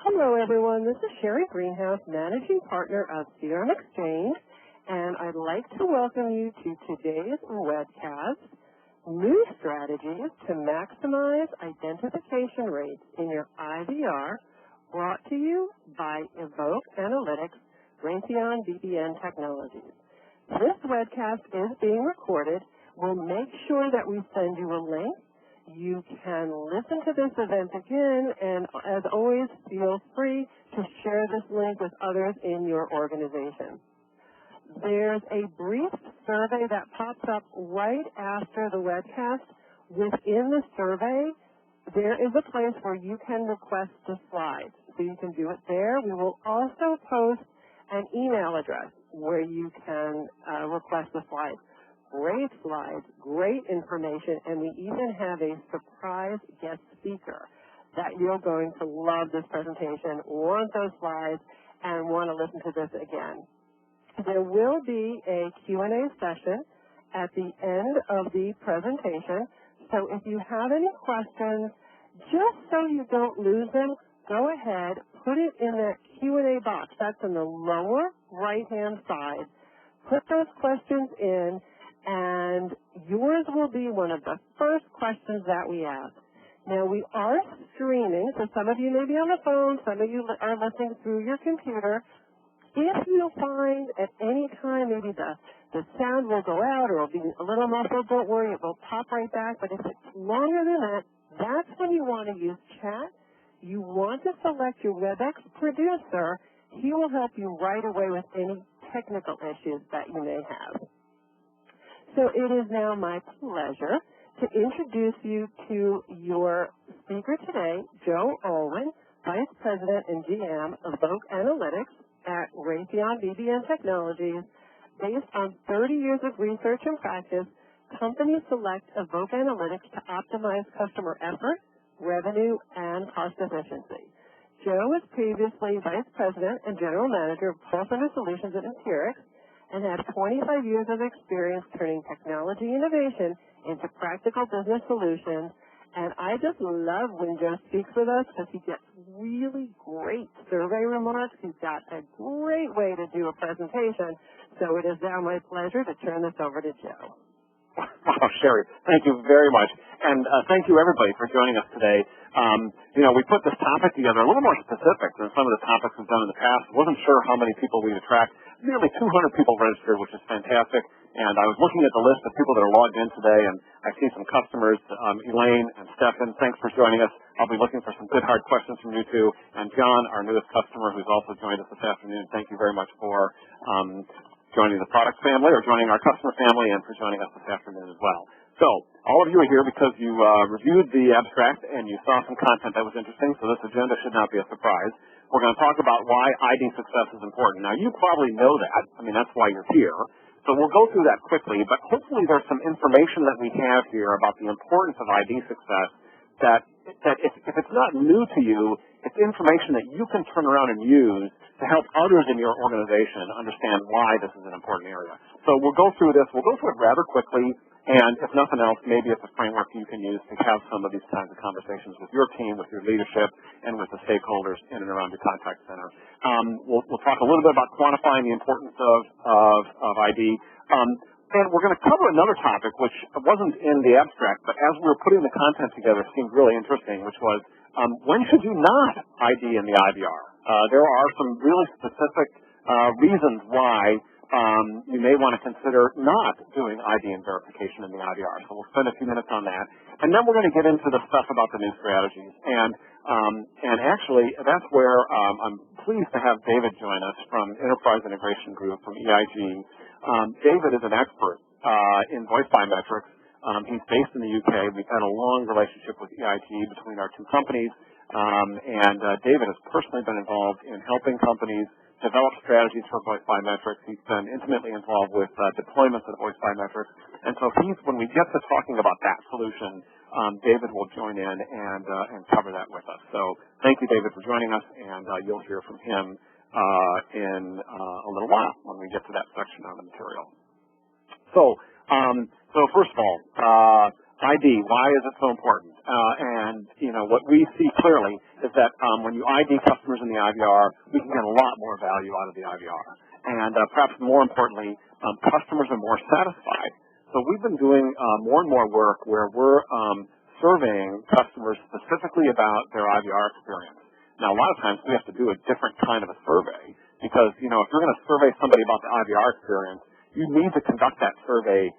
Hello, everyone. This is Sherry Greenhouse, Managing Partner of CRM Exchange, and I'd like to welcome you to today's webcast, New Strategies to Maximize Identification Rates in Your IVR, brought to you by AVOKE Analytics, Raytheon BBN Technologies. This webcast is being recorded. We'll make sure that we send you a link. You can listen to this event again, and as always, feel free to share this link with others in your organization. There's a brief survey that pops up right after the webcast. Within the survey, there is a place where you can request the slides. So you can do it there. We will also post an email address where you can request the slides. Great slides, great information, and we even have a surprise guest speaker that you're going to love this presentation, want those slides, and want to listen to this again. There will be a Q&A session at the end of the presentation, so if you have any questions, just so you don't lose them, go ahead, put it in that Q&A box. That's in the lower right-hand side. Put those questions in, and yours will be one of the first questions that we ask. Now, we are streaming, so some of you may be on the phone, some of you are listening through your computer. If you find at any time maybe the sound will go out or it'll be a little muffled, don't worry, it will pop right back. But if it's longer than that, that's when you want to use chat. You want to select your WebEx producer. He will help you right away with any technical issues that you may have. So it is now my pleasure to introduce you to your speaker today, Joe Alwyn, Vice President and GM of AVOKE Analytics at Raytheon BBN Technologies. Based on 30 years of research and practice, companies select AVOKE Analytics to optimize customer effort, revenue, and cost efficiency. Joe was previously Vice President and General Manager of Call Center Solutions at Numeric, and had 25 years of experience turning technology innovation into practical business solutions. And I just love when Joe speaks with us because he gets really great survey remarks. He's got a great way to do a presentation. So it is now my pleasure to turn this over to Joe. Wow, Sherry, thank you very much. And thank you, everybody, for joining us today. We put this topic together a little more specific than some of the topics we've done in the past. Wasn't sure how many people we'd attract. Nearly 200 people registered, which is fantastic. And I was looking at the list of people that are logged in today, and I see some customers, Elaine and Stefan, thanks for joining us. I'll be looking for some good, hard questions from you two. And John, our newest customer, who's also joined us this afternoon, thank you very much for joining the product family or joining our customer family and for joining us this afternoon as well. So all of you are here because you reviewed the abstract and you saw some content that was interesting, so this agenda should not be a surprise. We're going to talk about why ID success is important. Now, you probably know that. I mean, that's why you're here. So we'll go through that quickly, but hopefully there's some information that we have here about the importance of ID success that if it's not new to you, it's information that you can turn around and use to help others in your organization understand why this is an important area. So we'll go through this. We'll go through it rather quickly, and if nothing else, maybe it's a framework you can use to have some of these kinds of conversations with your team, with your leadership, and with the stakeholders in and around your contact center. We'll talk a little bit about quantifying the importance of ID. And we're going to cover another topic, which wasn't in the abstract, but as we were putting the content together, it seemed really interesting, which was when should you not ID in the IVR? There are some really specific reasons why you may want to consider not doing ID and verification in the IVR. So we'll spend a few minutes on that. And then we're going to get into the stuff about the new strategies. And actually, that's where I'm pleased to have David join us from Enterprise Integration Group from EIG. David is an expert in voice biometrics. He's based in the UK. We've had a long relationship with EIG between our two companies. And David has personally been involved in helping companies develop strategies for voice biometrics. He's been intimately involved with deployments of voice biometrics. And so when we get to talking about that solution, David will join in and cover that with us. So thank you, David, for joining us, and you'll hear from him in a little while when we get to that section on the material. So first of all, ID, why is it so important? And, what we see clearly is that when you ID customers in the IVR, we can get a lot more value out of the IVR. And perhaps more importantly, customers are more satisfied. So we've been doing more and more work where we're surveying customers specifically about their IVR experience. Now, a lot of times we have to do a different kind of a survey because, if you're going to survey somebody about the IVR experience, you need to conduct that survey,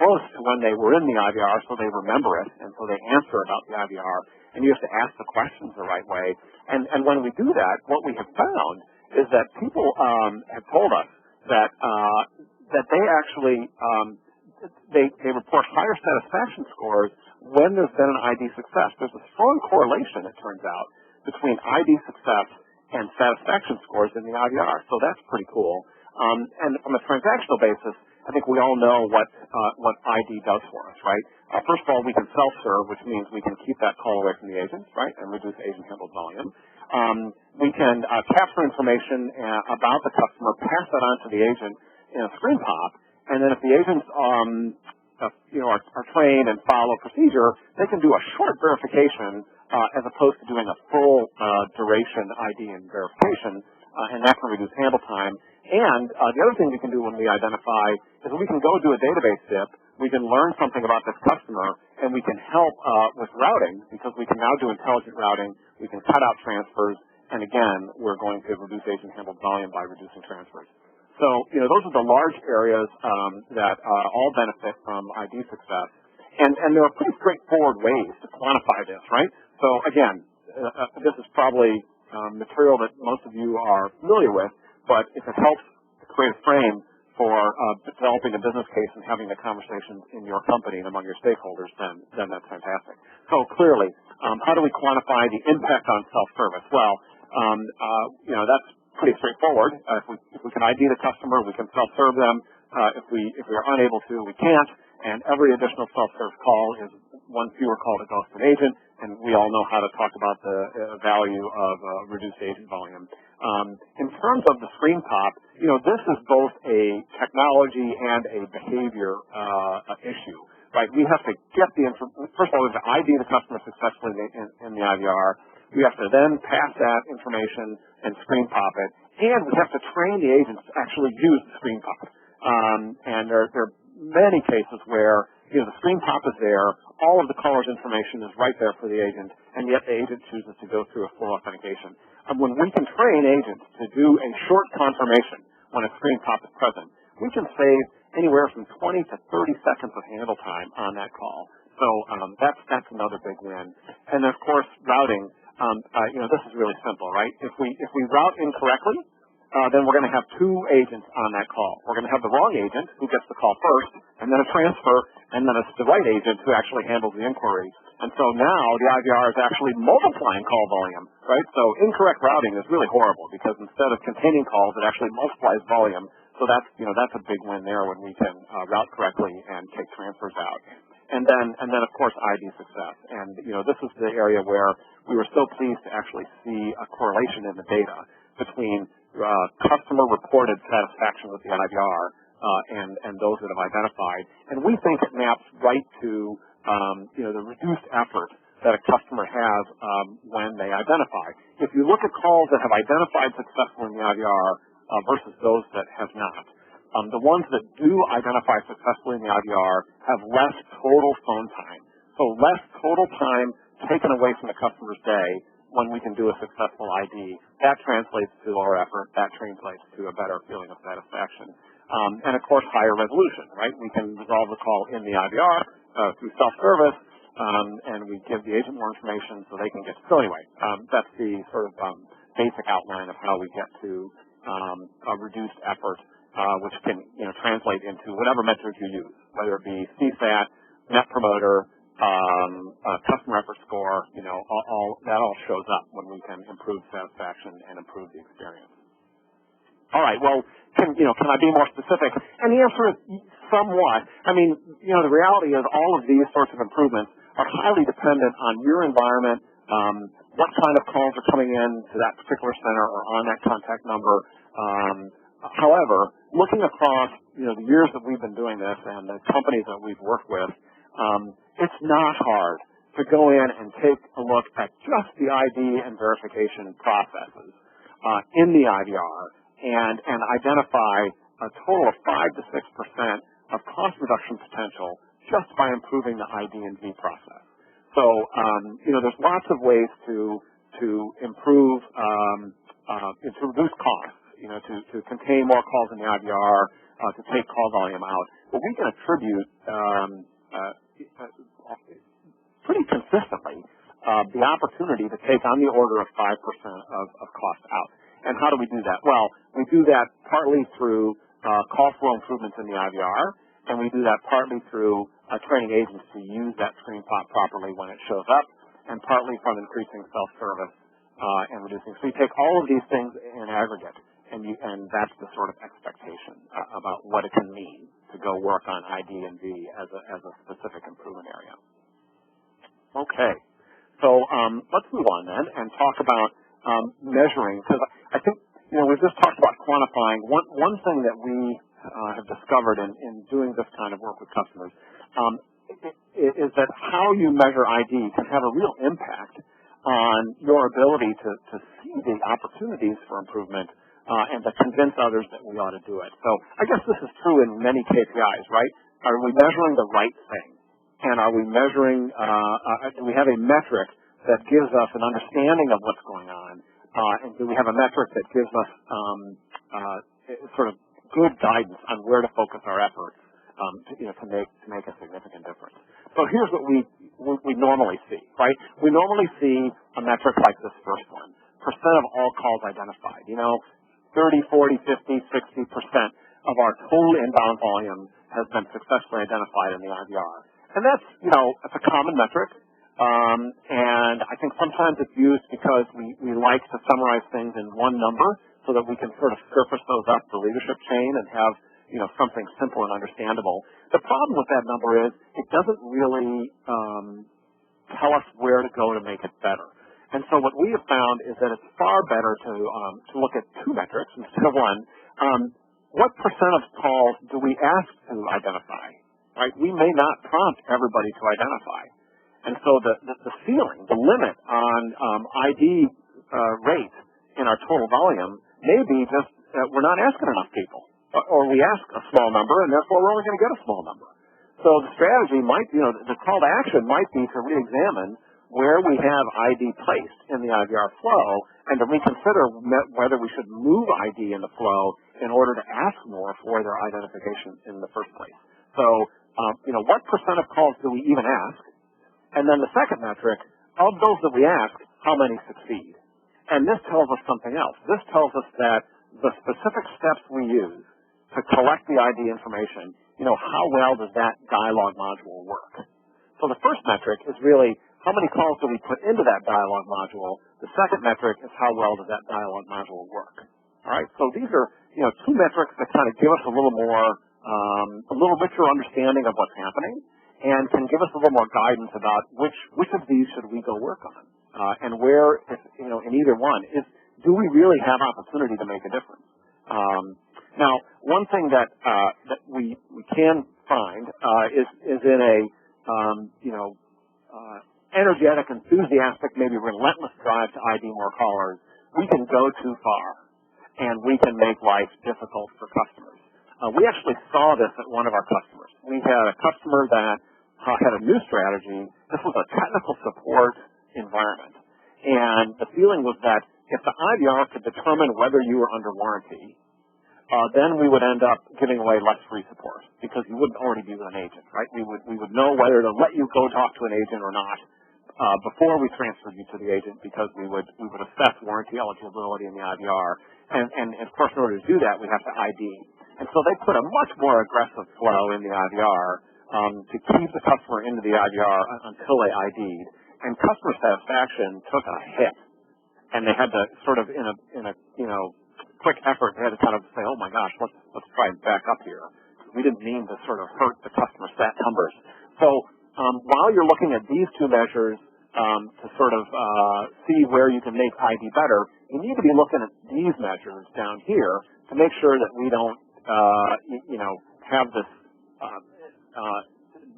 close to when they were in the IVR so they remember it and so they answer about the IVR. And you have to ask the questions the right way. And when we do that, what we have found is that people have told us that they actually they report higher satisfaction scores when there's been an ID success. There's a strong correlation, it turns out, between ID success and satisfaction scores in the IVR. So that's pretty cool. And from a transactional basis, I think we all know what ID does for us, right? First of all, we can self-serve, which means we can keep that call away from the agent, right, and reduce agent-handled volume. We can capture information about the customer, pass that on to the agent in a screen pop, and then if the agents are trained and follow procedure, they can do a short verification as opposed to doing a full duration ID and verification, and that can reduce handle time. And the other thing we can do when we identify is we can go do a database dip, we can learn something about this customer, and we can help with routing because we can now do intelligent routing, we can cut out transfers, and again, we're going to reduce agent-handled volume by reducing transfers. So, those are the large areas that all benefit from ID success. And there are pretty straightforward ways to quantify this, right? So, again, this is probably material that most of you are familiar with, but if it helps to create a frame for developing a business case and having the conversations in your company and among your stakeholders, then that's fantastic. So, clearly, how do we quantify the impact on self-service? Well, that's pretty straightforward. If we can ID the customer, we can self-serve them. If we are unable to, we can't. And every additional self-serve call is one fewer call that goes to an agent. And we all know how to talk about the value of reduced agent volume. In terms of the screen pop, this is both a technology and a behavior issue, right? We have to get the first of all, we have to ID the customer successfully in the IVR. We have to then pass that information and screen pop it, and we have to train the agents to actually use the screen pop. And there are many cases where the screen pop is there, all of the caller's information is right there for the agent, and yet the agent chooses to go through a full authentication. And when we can train agents to do a short confirmation when a screen pop is present, we can save anywhere from 20 to 30 seconds of handle time on that call. So that's another big win. And of course, routing. This is really simple, right? If we route incorrectly, then we're going to have two agents on that call. We're going to have the wrong agent who gets the call first, and then a transfer, and then it's the right agent who actually handles the inquiry. And so now the IVR is actually multiplying call volume, right? So incorrect routing is really horrible because instead of containing calls, it actually multiplies volume. So that's a big win there when we can route correctly and take transfers out. And then of course ID success. And this is the area where we were so pleased to actually see a correlation in the data between customer reported satisfaction with the IVR and those that have identified. And we think it maps right to the reduced effort that a customer has when they identify. If you look at calls that have identified successfully in the IVR versus those that have not, the ones that do identify successfully in the IVR have less total phone time. So less total time taken away from the customer's day when we can do a successful ID. That translates to lower effort. That translates to a better feeling of satisfaction. And of course, higher resolution, right? We can resolve the call in the IVR through self-service, and we give the agent more information so they can get. So anyway, that's the sort of basic outline of how we get to a reduced effort, which can translate into whatever metric you use, whether it be CSAT, Net Promoter, customer effort score. That all shows up when we can improve satisfaction and improve the experience. All right. Well, can I be more specific? And the answer is somewhat. I mean, the reality is all of these sorts of improvements are highly dependent on your environment, what kind of calls are coming in to that particular center or on that contact number. However, looking across the years that we've been doing this and the companies that we've worked with, It's not hard to go in and take a look at just the ID and verification processes in the IVR and identify a total of 5 to 6% of cost reduction potential just by improving the ID&V process. So, there's lots of ways to improve, to reduce costs, to contain more calls in the IVR, to take call volume out. But we can attribute pretty consistently the opportunity to take on the order of 5% of cost out. And how do we do that? Well, we do that partly through call flow improvements in the IVR, and we do that partly through training agents to use that screen plot properly when it shows up, and partly from increasing self-service and reducing. So you take all of these things in aggregate, and that's the sort of expectation about what it can mean to go work on ID&V as a specific improvement area. Okay, so let's move on then and talk about measuring, because I think we've just talked about quantifying. One thing that we have discovered in doing this kind of work with customers is that how you measure ID can have a real impact on your ability to see the opportunities for improvement and to convince others that we ought to do it. So I guess this is true in many KPIs, right? Are we measuring the right thing? And are we measuring, do we have a metric that gives us an understanding of what's going on? And do we have a metric that gives us sort of good guidance on where to focus our efforts to make a significant difference? So here's what we normally see, right? We normally see a metric like this first one, percent of all calls identified. 30, 40, 50, 60% of our total inbound volume has been successfully identified in the IVR. And that's, it's a common metric. And I think sometimes it's used because we like to summarize things in one number so that we can sort of surface those up the leadership chain and have, something simple and understandable. The problem with that number is it doesn't really tell us where to go to make it better. And so what we have found is that it's far better to look at two metrics instead of one. What percent of calls do we ask to identify? Right? We may not prompt everybody to identify. And so the ceiling, the limit on ID rate in our total volume may be just we're not asking enough people. Or we ask a small number, and therefore we're only going to get a small number. So the strategy might, the call to action might be to re-examine where we have ID placed in the IVR flow and to reconsider whether we should move ID in the flow in order to ask more for their identification in the first place. So, what percent of calls do we even ask? And then the second metric, of those that we ask, how many succeed? And this tells us something else. This tells us that the specific steps we use to collect the ID information, how well does that dialogue module work? So the first metric is really how many calls do we put into that dialogue module. The second metric is how well does that dialogue module work. All right, so these are, two metrics that kind of give us a little more, a little richer understanding of what's happening and can give us a little more guidance about which of these should we go work on. And where, in either one, do we really have opportunity to make a difference? Now, one thing that we can find is in a energetic, enthusiastic, maybe relentless drive to ID more callers, we can go too far, and we can make life difficult for customers. We actually saw this at one of our customers. We had a customer that had a new strategy. This was a technical support environment, and the feeling was that if the IVR could determine whether you were under warranty, then we would end up giving away less free support because you wouldn't already be with an agent, right? We would know whether to let you go talk to an agent or not before we transferred you to the agent because we would assess warranty eligibility in the IVR. And of course, in order to do that, we have to ID. And so they put a much more aggressive flow in the IVR to keep the customer into the IVR until they ID'd. And customer satisfaction took a hit. And they had to sort of, in a quick effort, they had to kind of say, oh my gosh, let's try and back up here. We didn't mean to sort of hurt the customer stat numbers. So while you're looking at these two measures to sort of see where you can make ID better, you need to be looking at these measures down here to make sure that we don't, have this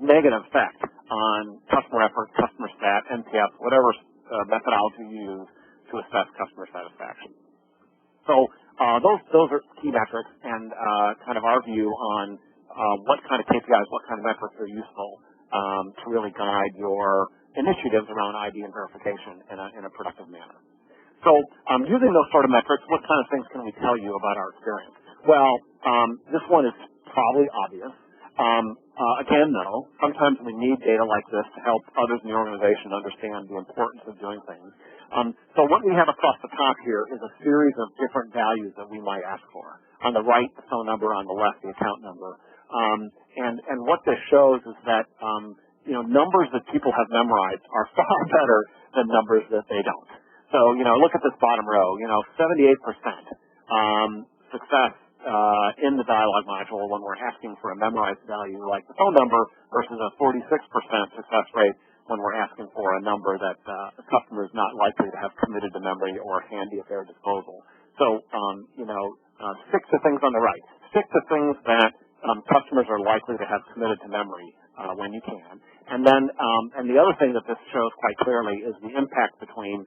negative effect on customer effort, customer stat, NPS, whatever methodology you use to assess customer satisfaction. So those are key metrics, and kind of our view on what kind of KPIs, what kind of metrics are useful to really guide your initiatives around ID and verification in a productive manner. So using those sort of metrics, what kind of things can we tell you about our experience? Well, this one is probably obvious. Again, though, sometimes we need data like this to help others in the organization understand the importance of doing things. So what we have across the top here is a series of different values that we might ask for. On the right, the phone number; on the left, the account number. And what this shows is that numbers that people have memorized are far better than numbers that they don't. So look at this bottom row. 78% success in the dialogue module when we're asking for a memorized value like the phone number versus a 46% success rate when we're asking for a number that the customer is not likely to have committed to memory or handy at their disposal. So, stick to things on the right. Stick to things that customers are likely to have committed to memory when you can. And then, and the other thing that this shows quite clearly is the impact between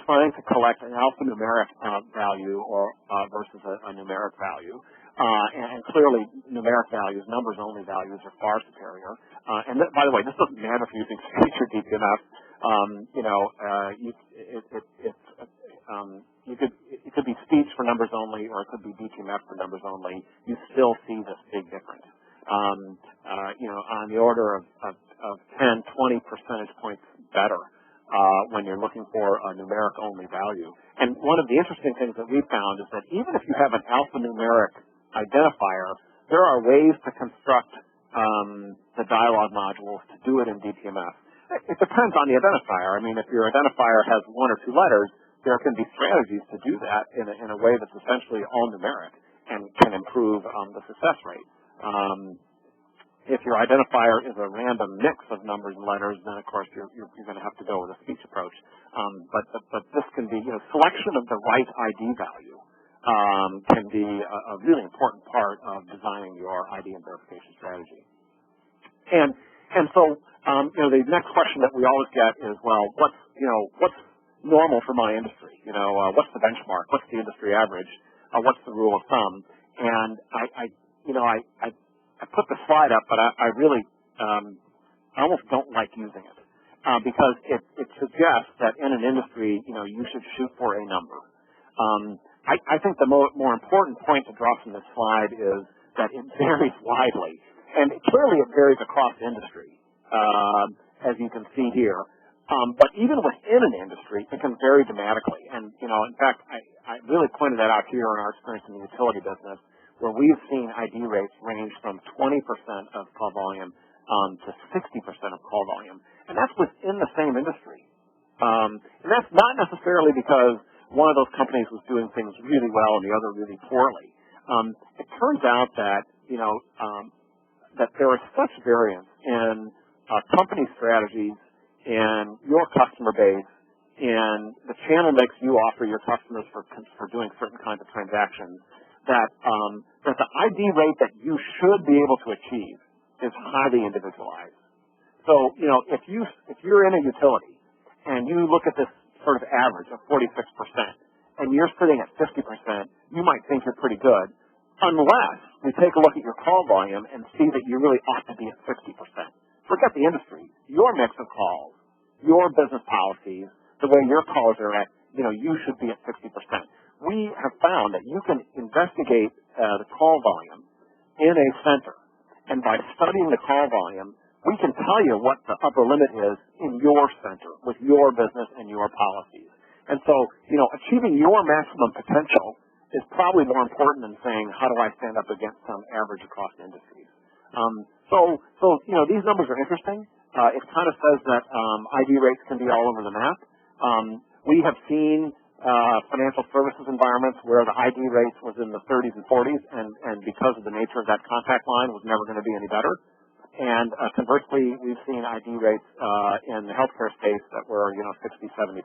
trying to collect an alphanumeric value or versus a numeric value. And clearly, numeric values, numbers-only values, are far superior. And by the way, this doesn't matter if you're using speech or DTMF. It could be speech for numbers only, or it could be DTMF for numbers only. You still see this big difference. On the order of 10, 20 percentage points better when you're looking for a numeric-only value. And one of the interesting things that we found is that even if you have an alphanumeric identifier, there are ways to construct the dialogue modules to do it in DTMF. It depends on the identifier. I mean, if your identifier has one or two letters, there can be strategies to do that in a way that's essentially all numeric and can improve the success rate. If your identifier is a random mix of numbers and letters, then of course you're going to have to go with a speech approach. But this can be, selection of the right ID value can be a really important part of designing your ID and verification strategy. And so the next question that we always get is, well, what's normal for my industry? What's the benchmark? What's the industry average? What's the rule of thumb? And I put the slide up, but I really I almost don't like using it because it suggests that in an industry, you should shoot for a number. I think the more important point to draw from this slide is that it varies widely, and clearly it varies across industry, as you can see here. But even within an industry, it can vary dramatically. And in fact, I really pointed that out here in our experience in the utility business, where we've seen ID rates range from 20% of call volume to 60% of call volume. And that's within the same industry. And that's not necessarily because one of those companies was doing things really well and the other really poorly. It turns out that, that there is such variance in company strategies, in your customer base, in the channel mix you offer your customers for doing certain kinds of transactions, that the ID rate that you should be able to achieve is highly individualized. So, if you're in a utility and you look at this sort of average of 46% and you're sitting at 50%, you might think you're pretty good, unless we take a look at your call volume and see that you really ought to be at 60%. Forget the industry. Your mix of calls, your business policies, the way your calls are at, you should be at 60%. We have found that you can investigate the call volume in a center, and by studying the call volume, we can tell you what the upper limit is in your center with your business and your policies. And so, achieving your maximum potential is probably more important than saying, how do I stand up against some average across industries? So these numbers are interesting. It kind of says that ID rates can be all over the map. We have seen financial services environments where the ID rates was in the 30s and 40s, and because of the nature of that contact line, was never going to be any better. And conversely, we've seen ID rates in the healthcare space that were, 60, 70%.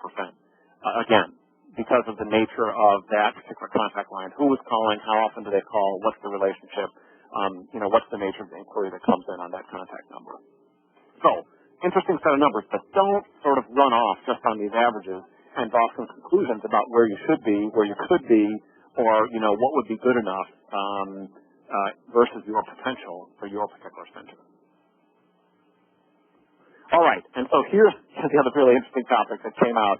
Again, because of the nature of that particular contact line. Who was calling? How often do they call? What's the relationship? what's the nature of the inquiry that comes in on that contact number. So, interesting set of numbers, but don't sort of run off just on these averages and draw some conclusions about where you should be, where you could be, or, what would be good enough versus your potential for your particular center. All right, and so here's the other really interesting topic that came out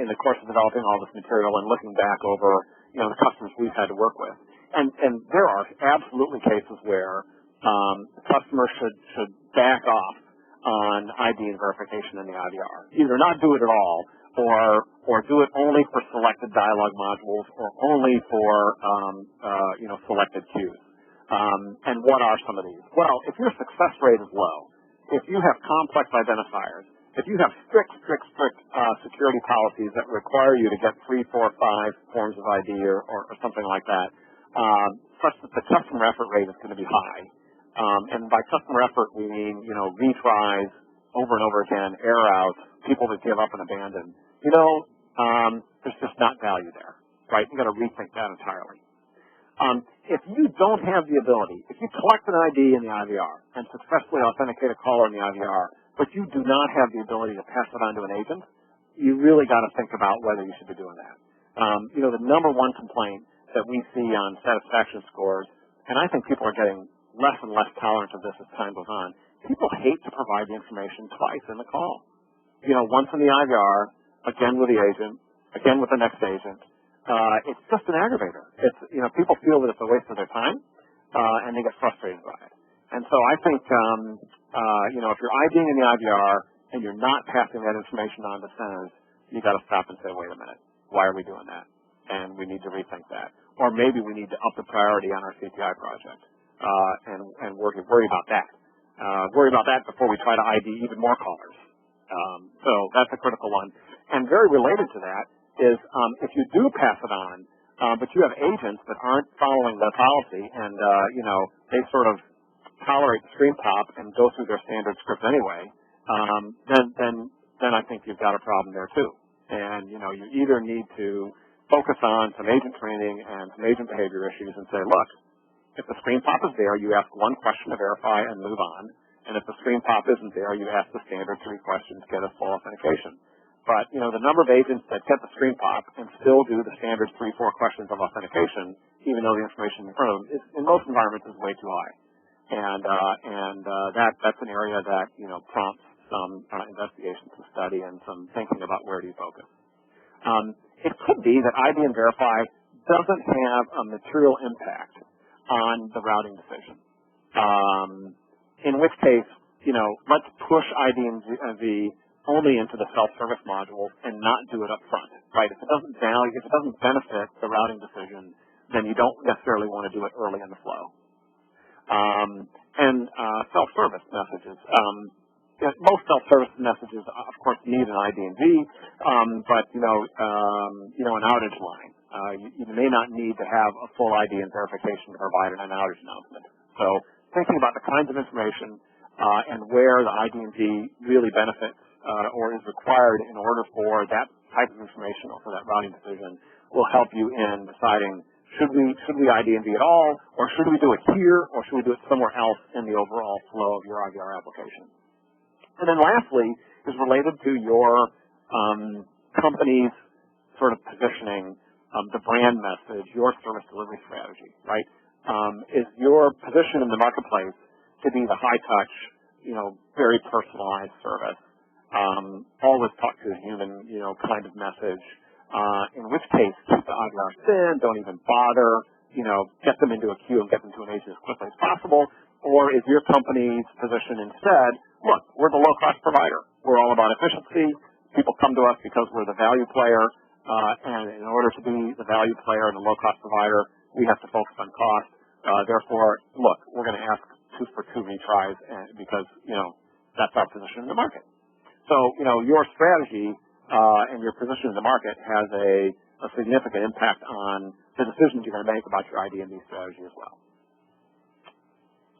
in the course of developing all this material and looking back over, the customers we've had to work with. And there are absolutely cases where the customer should back off on ID and verification in the IVR. Either not do it at all, or do it only for selected dialog modules, or only for selected queues. And what are some of these? Well, if your success rate is low, if you have complex identifiers, if you have strict security policies that require you to get 3, 4, 5 forms of ID or something like that, such that the customer effort rate is going to be high. And by customer effort, we mean, retries over and over again, error outs, people that give up and abandon. There's just not value there, right? You've got to rethink that entirely. If you don't have the ability, if you collect an ID in the IVR and successfully authenticate a caller in the IVR, but you do not have the ability to pass it on to an agent, you really got to think about whether you should be doing that. The number one complaint that we see on satisfaction scores, and I think people are getting less and less tolerant of this as time goes on, people hate to provide the information twice in the call. Once in the IVR, again with the agent, again with the next agent. It's just an aggravator. It's, people feel that it's a waste of their time, and they get frustrated by it. And so I think, if you're IDing in the IVR and you're not passing that information on to centers, you got to stop and say, wait a minute, why are we doing that? And we need to rethink that. Or maybe we need to up the priority on our CPI project, and worry about that. Worry about that before we try to ID even more callers. So that's a critical one. And very related to that is if you do pass it on, but you have agents that aren't following the policy and, they sort of tolerate the screen pop and go through their standard script anyway, then I think you've got a problem there too. And, you either need to focus on some agent training and some agent behavior issues and say, look, if the screen pop is there, you ask one question to verify and move on. And if the screen pop isn't there, you ask the standard 3 questions, get a full authentication. But, the number of agents that get the screen pop and still do the standard 3, 4 questions of authentication, even though the information in front of them is, in most environments, is way too high. And that's an area that, prompts some investigation, some study, and some thinking about where do you focus. It could be that ID and Verify doesn't have a material impact on the routing decision. In which case, let's push ID and V only into the self-service modules and not do it up front, right? If it doesn't benefit the routing decision, then you don't necessarily want to do it early in the flow. Self-service messages. Most self-service messages, of course, need an ID and V, but an outage line. You may not need to have a full ID and verification to provide an outage announcement. So, thinking about the kinds of information and where the ID and V really benefits or is required in order for that type of information or for that routing decision will help you in deciding should we ID and V at all, or should we do it here, or should we do it somewhere else in the overall flow of your IVR application. And then lastly is related to your company's sort of positioning, the brand message, your service delivery strategy, right? Is your position in the marketplace to be the high-touch, very personalized service, always talk to a human, kind of message, in which case keep the IVR thin, don't even bother, get them into a queue and get them to an agent as quickly as possible, or is your company's position instead, look, we're the low-cost provider. We're all about efficiency. People come to us because we're the value player, and in order to be the value player and the low-cost provider, we have to focus on cost. Therefore, look, we're going to ask 2 for 2 retries because, that's our position in the market. So, your strategy and your position in the market has a significant impact on the decisions you're going to make about your ID and V strategy as well.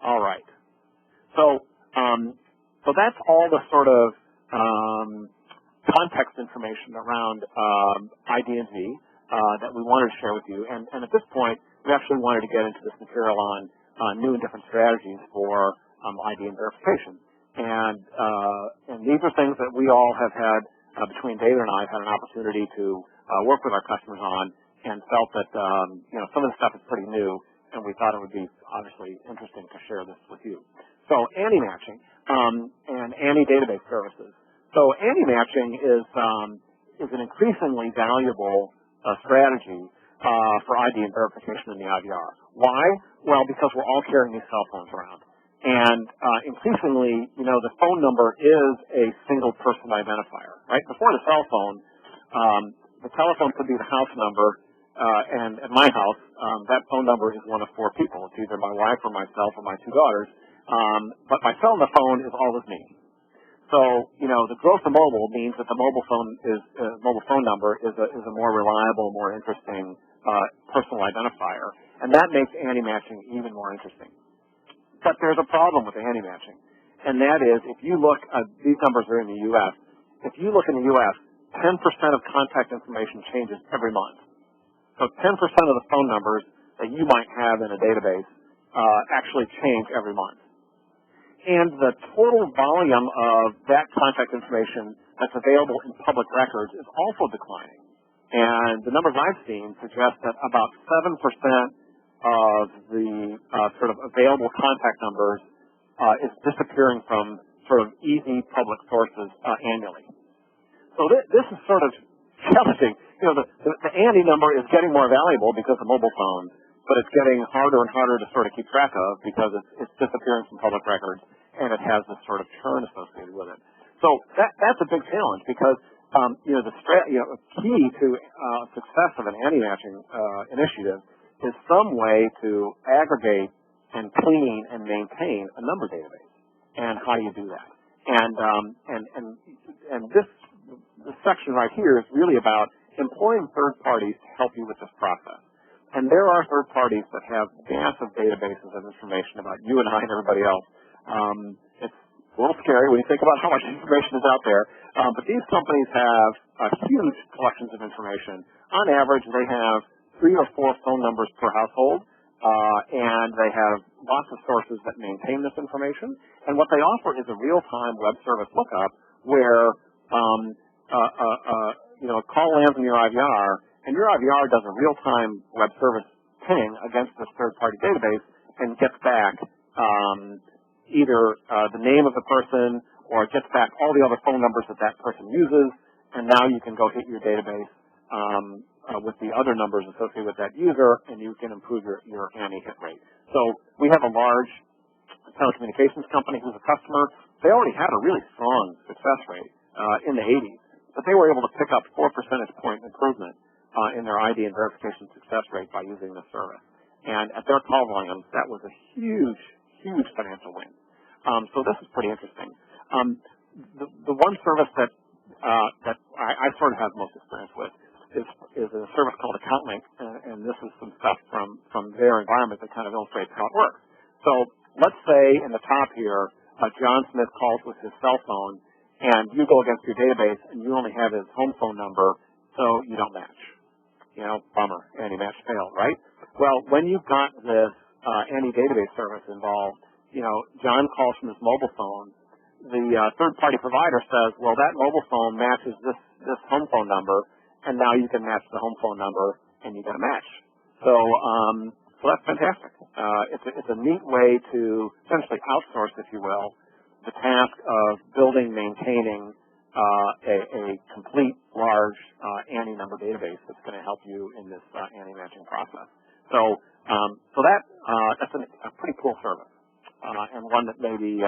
All right. So that's all the sort of context information around ID and V that we wanted to share with you. And at this point, we actually wanted to get into this material on new and different strategies for ID and verification. And these are things that we all have had, between David and I, have had an opportunity to work with our customers on, and felt that some of the stuff is pretty new, and we thought it would be obviously interesting to share this with you. So anti-matching and anti-database services. So anti-matching is an increasingly valuable strategy for ID and verification in the IVR. Why? Well, because we're all carrying these cell phones around. And increasingly, the phone number is a single person identifier, right? Before the cell phone, the telephone could be the house number, and at my house, that phone number is one of 4 people. It's either my wife or myself or my 2 daughters. But my cell phone is always me. So, the growth of mobile means that the mobile phone number is a more reliable, more interesting personal identifier, and that makes anti-matching even more interesting. But there's a problem with anti-matching, and that is if you look at these numbers are in the U.S. If you look in the U.S., 10% of contact information changes every month. So 10% of the phone numbers that you might have in a database actually change every month. And the total volume of that contact information that's available in public records is also declining. And the numbers I've seen suggest that about 7% of the sort of available contact numbers is disappearing from sort of easy public sources annually. So this is sort of challenging. The ANI number is getting more valuable because of mobile phones, but it's getting harder and harder to sort of keep track of because it's disappearing from public records, and it has this sort of churn associated with it. So that's a big challenge because the key to success of an anti-matching initiative is some way to aggregate and clean and maintain a number database. And how do you do that? And this section right here is really about employing third parties to help you with this process. And there are third parties that have massive databases of information about you and I and everybody else. It's a little scary when you think about how much information is out there. But these companies have huge collections of information. On average, they have 3 or 4 phone numbers per household, and they have lots of sources that maintain this information. And what they offer is a real-time web service lookup where a call lands in your IVR, and your IVR does a real-time web service ping against this third-party database and gets back either the name of the person or it gets back all the other phone numbers that that person uses, and now you can go hit your database with the other numbers associated with that user, and you can improve your anti-hit rate. So we have a large telecommunications company who's a customer. They already had a really strong success rate in the 80s, but they were able to pick up 4 percentage point improvement in their ID and verification success rate by using this service. And at their call volumes, that was a huge, huge financial win. So this is pretty interesting. The one service that I sort of have most experience with is a service called AccountLink, and this is some stuff from their environment that kind of illustrates how it works. So let's say in the top here, John Smith calls with his cell phone, and you go against your database, and you only have his home phone number, so you don't match. Bummer, anti-match failed, right? Well, when you've got this anti-database service involved, John calls from his mobile phone. The third-party provider says, well, that mobile phone matches this home phone number, and now you can match the home phone number, and you get a match. So that's fantastic. It's a neat way to essentially outsource, if you will, the task of building, maintaining a complete, large anti-number database that's going to help you in this anti-matching process. So that's a pretty cool service, and one that maybe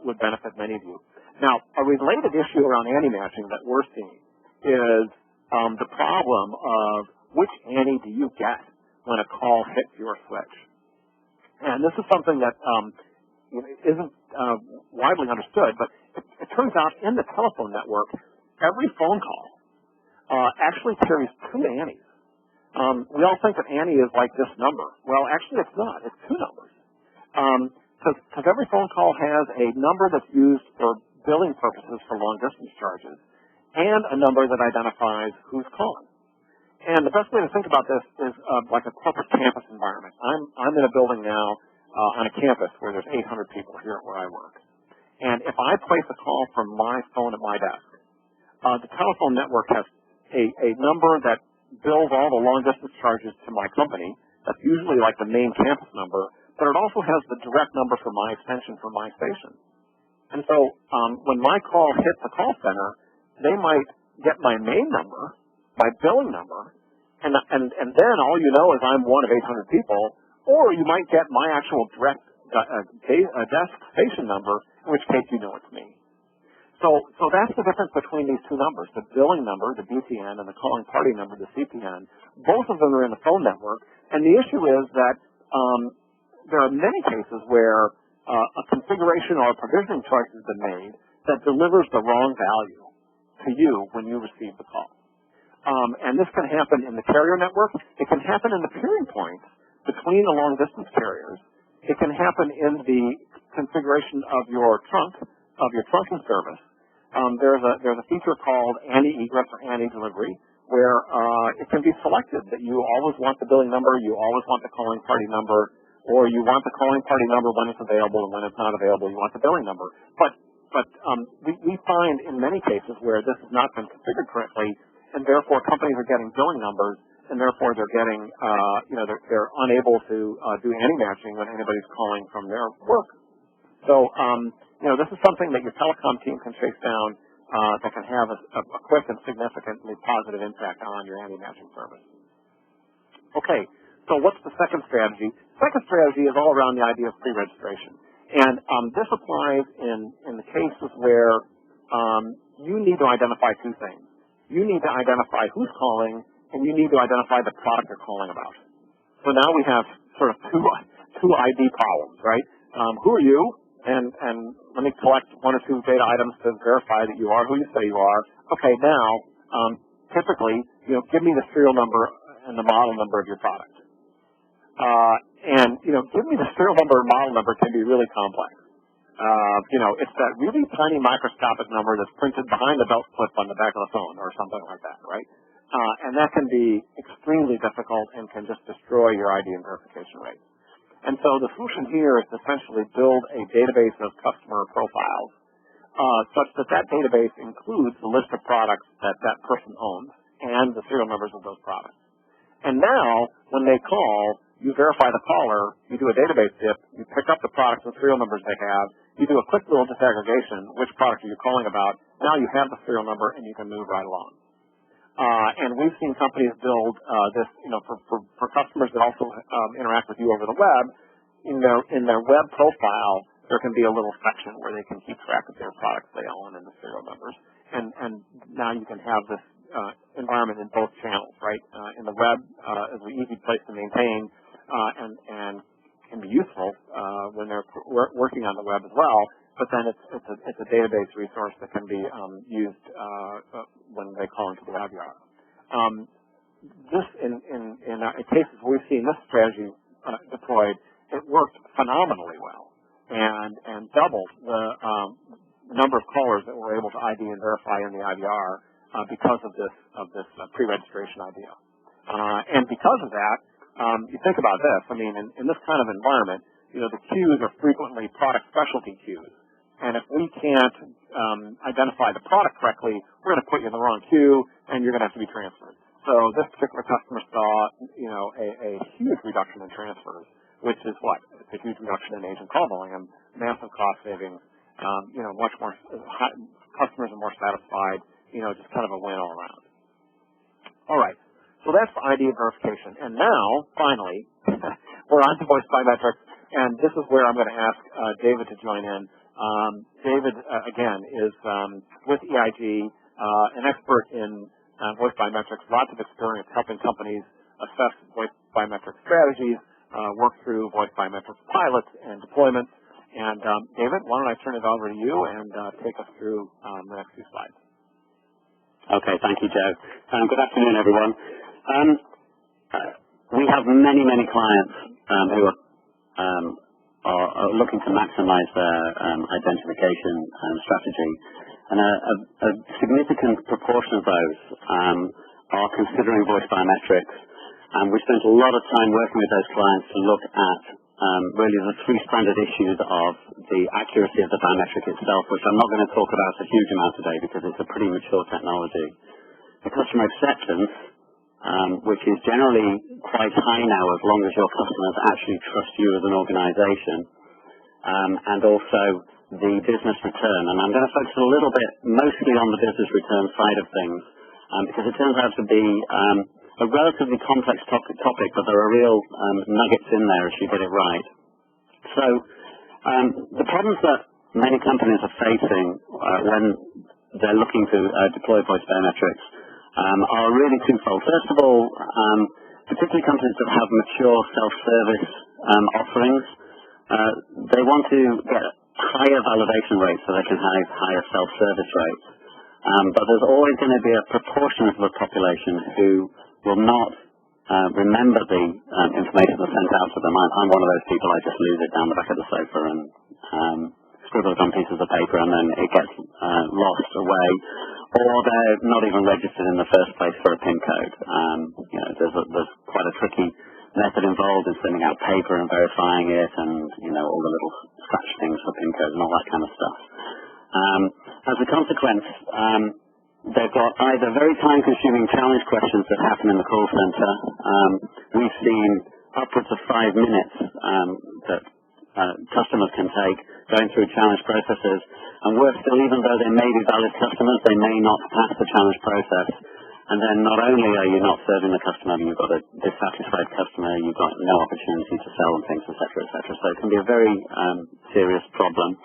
would benefit many of you. Now, a related issue around anti-matching that we're seeing is the problem of which anti do you get when a call hits your switch. And this is something that isn't widely understood, but it turns out in the telephone network, every phone call actually carries 2 antis. We all think that anti is like this number. Well, actually it's not. It's 2 numbers. Because every phone call has a number that's used for billing purposes for long-distance charges, and a number that identifies who's calling. And the best way to think about this is like a corporate campus environment. I'm in a building now on a campus where there's 800 people here where I work. And if I place a call from my phone at my desk, the telephone network has a number that bills all the long-distance charges to my company. That's usually like the main campus number, but it also has the direct number for my extension for my station. And so when my call hits the call center, they might get my main number, my billing number, and then all you know is I'm one of 800 people, or you might get my actual direct desk station number, in which case you know it's me. So that's the difference between these two numbers, the billing number, the BTN, and the calling party number, the CPN. Both of them are in the phone network, and the issue is that there are many cases where a configuration or a provisioning choice has been made that delivers the wrong value to you when you receive the call. And this can happen in the carrier network. It can happen in the peering points between the long-distance carriers. It can happen in the configuration of your trunking service. There's a feature called anti-egress or anti-delivery where it can be selected that you always want the billing number, you always want the calling party number, or you want the calling party number when it's available, and when it's not available, you want the billing number. But we find in many cases where this has not been configured correctly, and therefore companies are getting billing numbers, and therefore they're getting, they're unable to do anti-matching when anybody's calling from their work. So, this is something that your telecom team can chase down that can have a quick and significantly positive impact on your anti-matching service. Okay, so what's the second strategy? Second strategy is all around the idea of pre-registration. And this applies in the cases where you need to identify two things. You need to identify who's calling, and you need to identify the product you're calling about. So now we have sort of two ID problems, right? Who are you? And let me collect one or two data items to verify that you are who you say you are. Okay, now, typically, give me the serial number and the model number of your product. Give me the serial number and model number can be really complex. It's that really tiny microscopic number that's printed behind the belt clip on the back of the phone or something like that, right? And that can be extremely difficult and can just destroy your ID and verification rate. And so the solution here is to essentially build a database of customer profiles such that that database includes the list of products that that person owns and the serial numbers of those products. And now, when they call, you verify the caller, you do a database dip, you pick up the products and serial numbers they have, you do a quick little disaggregation, which product are you calling about, now you have the serial number and you can move right along. And we've seen companies build this, for customers that also interact with you over the web. In their web profile, there can be a little section where they can keep track of their products they own and the serial numbers. And now you can have this environment in both channels, right? In the web, is an easy place to maintain and can be useful when they're working on the web as well. But then it's a database resource that can be used when they call into the IVR. This in cases where we've seen this strategy deployed, it worked phenomenally well and doubled the number of callers that were able to ID and verify in the IVR because of this pre-registration idea. And because of that, you think about this. I mean, in this kind of environment, the queues are frequently product specialty queues. And if we can't identify the product correctly, we're going to put you in the wrong queue, and you're going to have to be transferred. So this particular customer saw, a huge reduction in transfers, which is what? It's a huge reduction in agent call volume, massive cost savings, much more, customers are more satisfied, just kind of a win all around. All right, so that's the ID verification. And now, finally, we're on to voice biometrics, and this is where I'm going to ask David to join in. David, again, is with EIG, an expert in voice biometrics, lots of experience helping companies assess voice biometric strategies, work through voice biometrics pilots and deployments. And David, why don't I turn it over to you and take us through the next few slides. Okay, thank you, Joe. Good afternoon, everyone. We have many clients who are looking to maximize their identification strategy, and a significant proportion of those are considering voice biometrics, and we spent a lot of time working with those clients to look at really the three-stranded issues of the accuracy of the biometric itself, which I'm not going to talk about a huge amount today because it's a pretty mature technology. The customer acceptance, which is generally quite high now as long as your customers actually trust you as an organization, and also the business return. And I'm going to focus a little bit mostly on the business return side of things because it turns out to be a relatively complex topic, but there are real nuggets in there if you get it right. So the problems that many companies are facing when they're looking to deploy voice biometrics are really twofold. First of all, particularly companies that have mature self-service offerings, they want to get higher validation rates so they can have higher self-service rates. But there's always going to be a proportion of the population who will not remember the information that's sent out to them. I'm one of those people. I just lose it down the back of the sofa and scribble it on pieces of paper, and then it gets lost away. Or they're not even registered in the first place for a PIN code. There's quite a tricky method involved in sending out paper and verifying it, and all the little scratch things for PIN codes and all that kind of stuff. As a consequence, they've got either very time-consuming challenge questions that happen in the call center. We've seen upwards of 5 minutes that customers can take going through challenge processes. And worse still, even though they may be valid customers, they may not pass the challenge process. And then not only are you not serving the customer, you've got a dissatisfied customer, you've got no opportunity to sell and things, etc., etc. So it can be a very serious problem.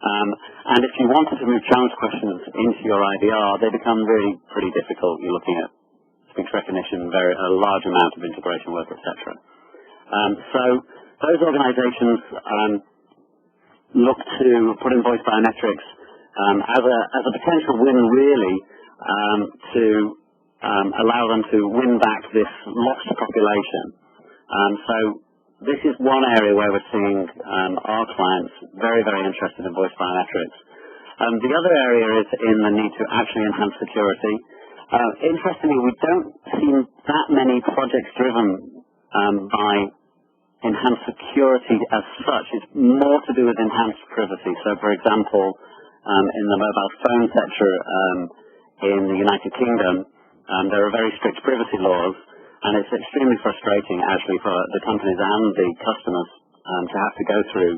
And if you wanted to move challenge questions into your IVR, they become really pretty difficult. You're looking at speech recognition, a large amount of integration work, etc. So those organizations look to put in voice biometrics as a potential win, really, to allow them to win back this lost population. So this is one area where we're seeing our clients very, very interested in voice biometrics. The other area is in the need to actually enhance security. Interestingly, we don't see that many projects driven by enhanced security as such. It's more to do with enhanced privacy. So, for example, in the mobile phone sector in the United Kingdom, there are very strict privacy laws, and it's extremely frustrating, actually, for the companies and the customers to have to go through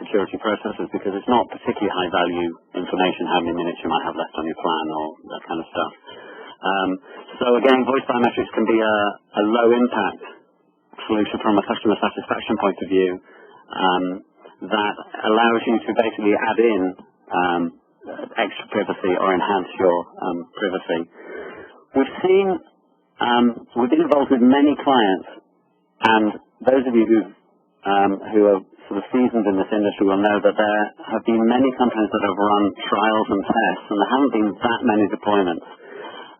security processes because it's not particularly high-value information, how many minutes you might have left on your plan or that kind of stuff. So, again, voice biometrics can be a low-impact solution from a customer satisfaction point of view that allows you to basically add in extra privacy or enhance your privacy. We've been involved with many clients, and those of you who are sort of seasoned in this industry will know that there have been many companies that have run trials and tests, and there haven't been that many deployments.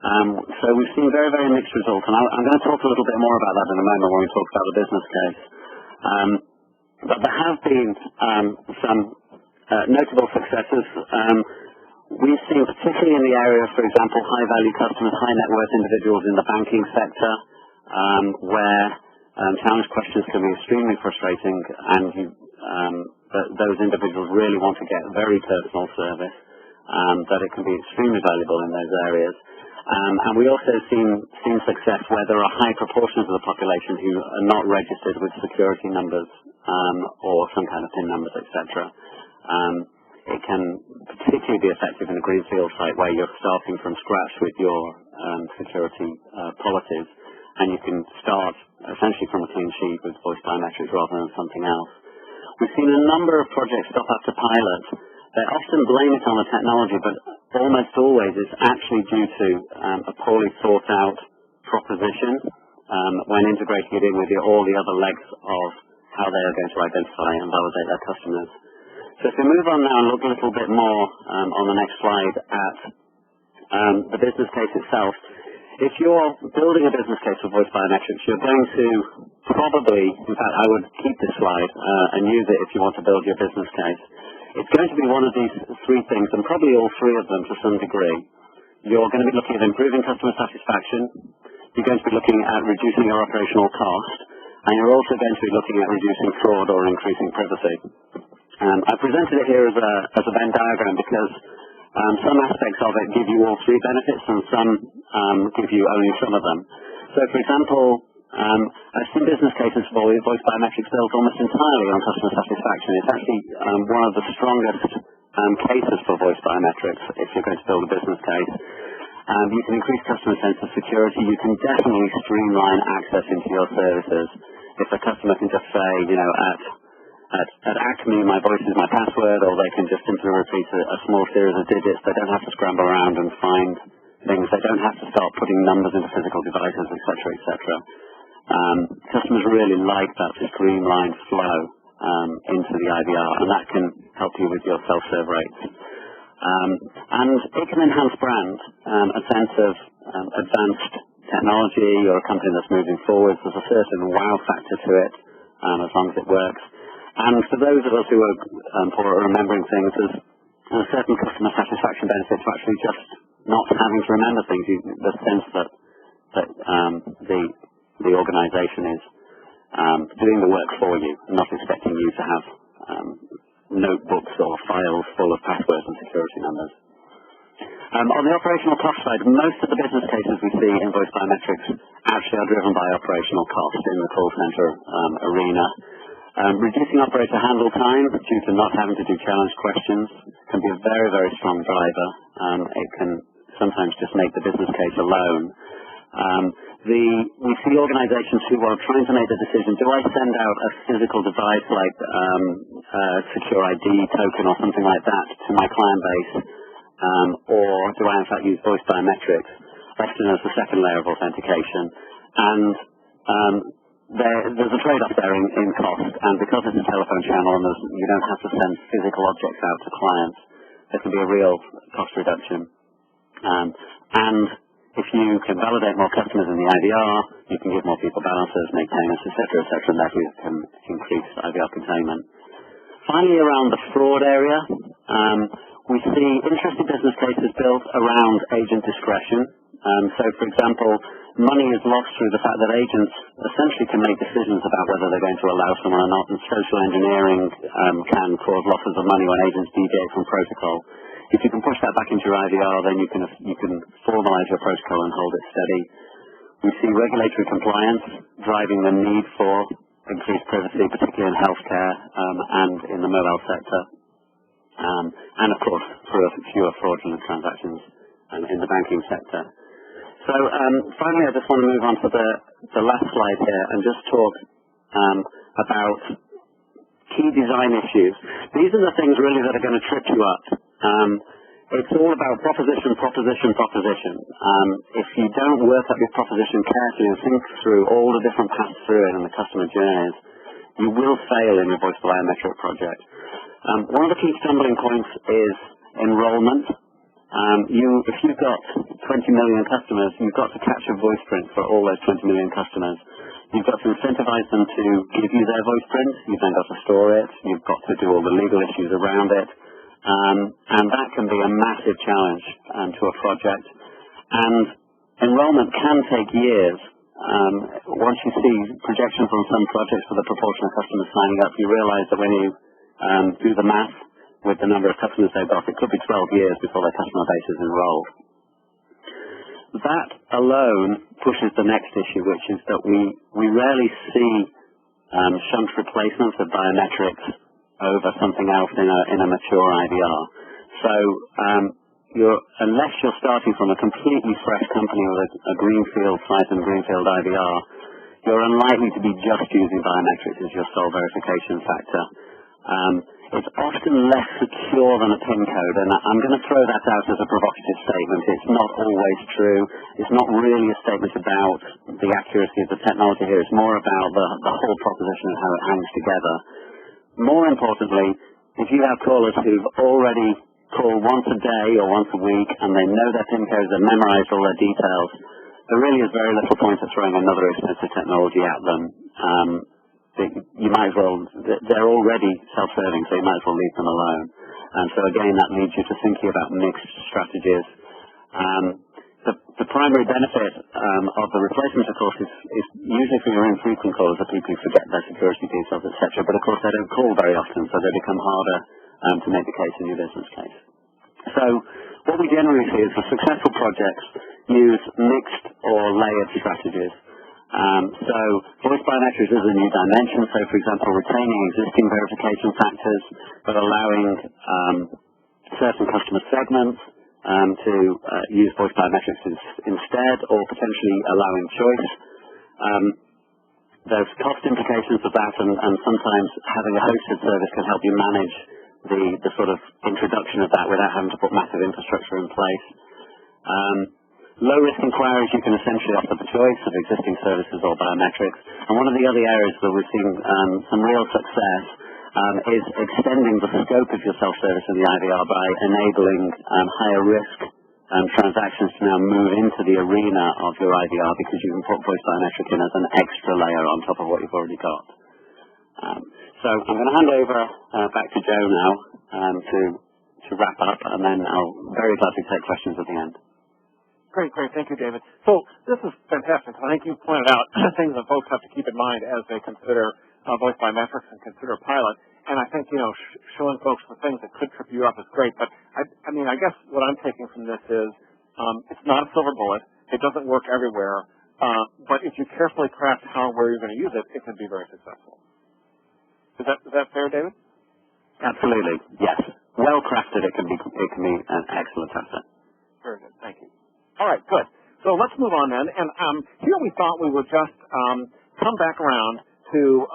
So we've seen very, very mixed results, and I'm going to talk a little bit more about that in a moment when we talk about the business case. But there have been some notable successes. We've seen, particularly in the area of, for example, high-value customers, high-net-worth individuals in the banking sector, where challenge questions can be extremely frustrating, and those individuals really want to get very personal service, that it can be extremely valuable in those areas. And we also seen success where there are high proportions of the population who are not registered with security numbers or some kind of PIN numbers, etc. It can particularly be effective in a greenfield site where you're starting from scratch with your security policies, and you can start essentially from a clean sheet with voice biometrics rather than something else. We've seen a number of projects stop after pilots. They often blame it on the technology, but almost always it's actually due to a poorly thought out proposition when integrating it in with all the other legs of how they are going to identify and validate their customers. So if we move on now and look a little bit more on the next slide at the business case itself, if you're building a business case for voice biometrics, you're going to probably, in fact, I would keep this slide and use it if you want to build your business case. It's going to be one of these three things, and probably all three of them to some degree. you're going to be looking at improving customer satisfaction, you're going to be looking at reducing your operational cost, and you're also going to be looking at reducing fraud or increasing privacy. I presented it here as a Venn diagram because some aspects of it give you all three benefits and some give you only some of them. So, for example, I've seen business cases for voice biometrics built almost entirely on customer satisfaction. It's actually one of the strongest cases for voice biometrics if you're going to build a business case. You can increase customer sense of security. You can definitely streamline access into your services. If a customer can just say, you know, at Acme, my voice is my password, or they can just simply repeat a small series of digits. They don't have to scramble around and find things. They don't have to start putting numbers into physical devices, etc., etc. Customers really like that streamlined flow into the IVR, and that can help you with your self-serve rates. And it can enhance brand, a sense of advanced technology. You're a company that's moving forward. There's a certain wow factor to it, as long as it works. And for those of us who are poor at remembering things, there's a certain customer satisfaction benefit to actually just not having to remember things. The sense that the organisation is doing the work for you, and not expecting you to have notebooks or files full of passwords and security numbers. On the operational cost side, most of the business cases we see in voice biometrics actually are driven by operational cost in the call center arena. Reducing operator handle time due to not having to do challenge questions can be a very, very strong driver. It can sometimes just make the business case alone. We see organizations who are trying to make the decision, do I send out a physical device like a secure ID token or something like that to my client base, or do I in fact use voice biometrics, often as the second layer of authentication? And there's a trade-off there in cost, and because it's a telephone channel and you don't have to send physical objects out to clients, there can be a real cost reduction. And if you can validate more customers in the IVR, you can give more people balances, make payments, etc., and that can increase IVR containment. Finally, around the fraud area, we see interesting business cases built around agent discretion. So, for example, money is lost through the fact that agents essentially can make decisions about whether they're going to allow someone or not, and social engineering can cause losses of money when agents deviate from protocol. If you can push that back into your IVR, then you can formalize your protocol and hold it steady. We see regulatory compliance driving the need for increased privacy, particularly in healthcare and in the mobile sector. And of course, for fewer fraudulent transactions in the banking sector. So finally, I just want to move on to the last slide here and just talk about key design issues. These are the things really that are going to trip you up. It's all about proposition. If you don't work up your proposition carefully and think through all the different paths through it and the customer journeys, you will fail in your voice biometric project. One of the key stumbling points is enrollment. If you've got 20 million customers, you've got to capture voice print for all those 20 million customers. You've got to incentivize them to give you their voice print. You've then got to store it. You've got to do all the legal issues around it. And that can be a massive challenge to a project. And enrollment can take years. Once you see projections on some projects for the proportion of customers signing up, you realize that when you do the math with the number of customers they've got, it could be 12 years before their customer base is enrolled. That alone pushes the next issue, which is that we rarely see shunt replacements of biometrics over something else in a mature IVR. So unless you're starting from a completely fresh company with a greenfield site and greenfield IVR, you're unlikely to be just using biometrics as your sole verification factor. It's often less secure than a PIN code, and I'm going to throw that out as a provocative statement. It's not always true. It's not really a statement about the accuracy of the technology here. It's more about the whole proposition and how it hangs together. More importantly, if you have callers who've already called once a day or once a week and they know their PIN codes, they've memorized all their details, there really is very little point of throwing another expensive technology at them. You might as well, they're already self-serving, so you might as well leave them alone. And so again, that leads you to thinking about mixed strategies. The primary benefit of the replacement, of course, is usually for your infrequent callers, the people who forget their security details, etc. But of course, they don't call very often, so they become harder to make the case in your business case. So what we generally see is for successful projects use mixed or layered strategies. So voice biometrics is a new dimension. So, for example, retaining existing verification factors, but allowing certain customer segments to use voice biometrics instead, or potentially allowing choice. There's cost implications of that, and sometimes having a hosted service can help you manage the sort of introduction of that without having to put massive infrastructure in place. Low-risk inquiries, you can essentially offer the choice of existing services or biometrics. And one of the other areas where we're seeing some real success is extending the scope of your self-service in the IVR by enabling higher risk transactions to now move into the arena of your IVR, because you can put voice biometric in as an extra layer on top of what you've already got. So I'm going to hand over back to Joe now to wrap up, and then I'll very gladly take questions at the end. Great. Thank you, David. So this is fantastic. I think you pointed out things that folks have to keep in mind as they consider voice biometrics and consider pilot. And I think, showing folks the things that could trip you up is great. But, I guess what I'm taking from this is it's not a silver bullet. It doesn't work everywhere. But if you carefully craft how and where you're going to use it, it can be very successful. Is that fair, David? Absolutely, yes. Well crafted, it can be an excellent asset. Very good. Thank you. All right, good. So let's move on then. And here we thought we would just come back around to,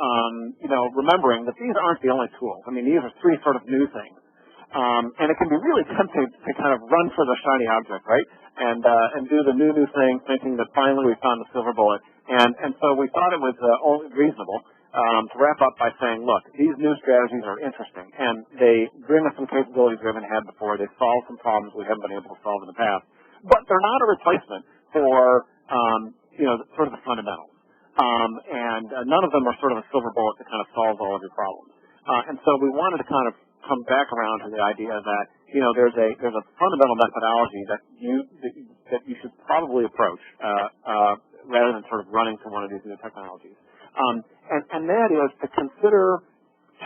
remembering that these aren't the only tools. These are three sort of new things. And it can be really tempting to kind of run for the shiny object, right? And do the new thing, thinking that finally we found the silver bullet. And so we thought it was only reasonable to wrap up by saying, look, these new strategies are interesting, and they bring us some capabilities we haven't had before. They solve some problems we haven't been able to solve in the past. But they're not a replacement for, sort of the fundamentals. And none of them are sort of a silver bullet that kind of solves all of your problems. And so we wanted to kind of come back around to the idea that, there's a fundamental methodology that you should probably approach rather than sort of running to one of these new technologies. And that is to consider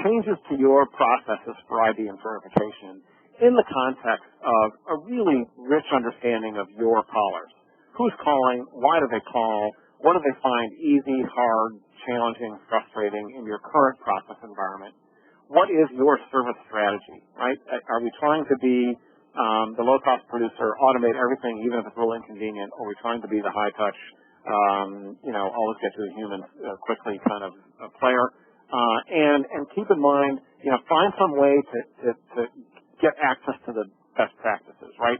changes to your processes for ID and verification in the context of a really rich understanding of your callers. Who's calling? Why do they call? What do they find easy, hard, challenging, frustrating in your current process environment? What is your service strategy, right? Are we trying to be the low-cost producer, automate everything even if it's a little inconvenient, or are we trying to be the high-touch, always get to the human quickly kind of player? And keep in mind, find some way to get access to the best practices, right?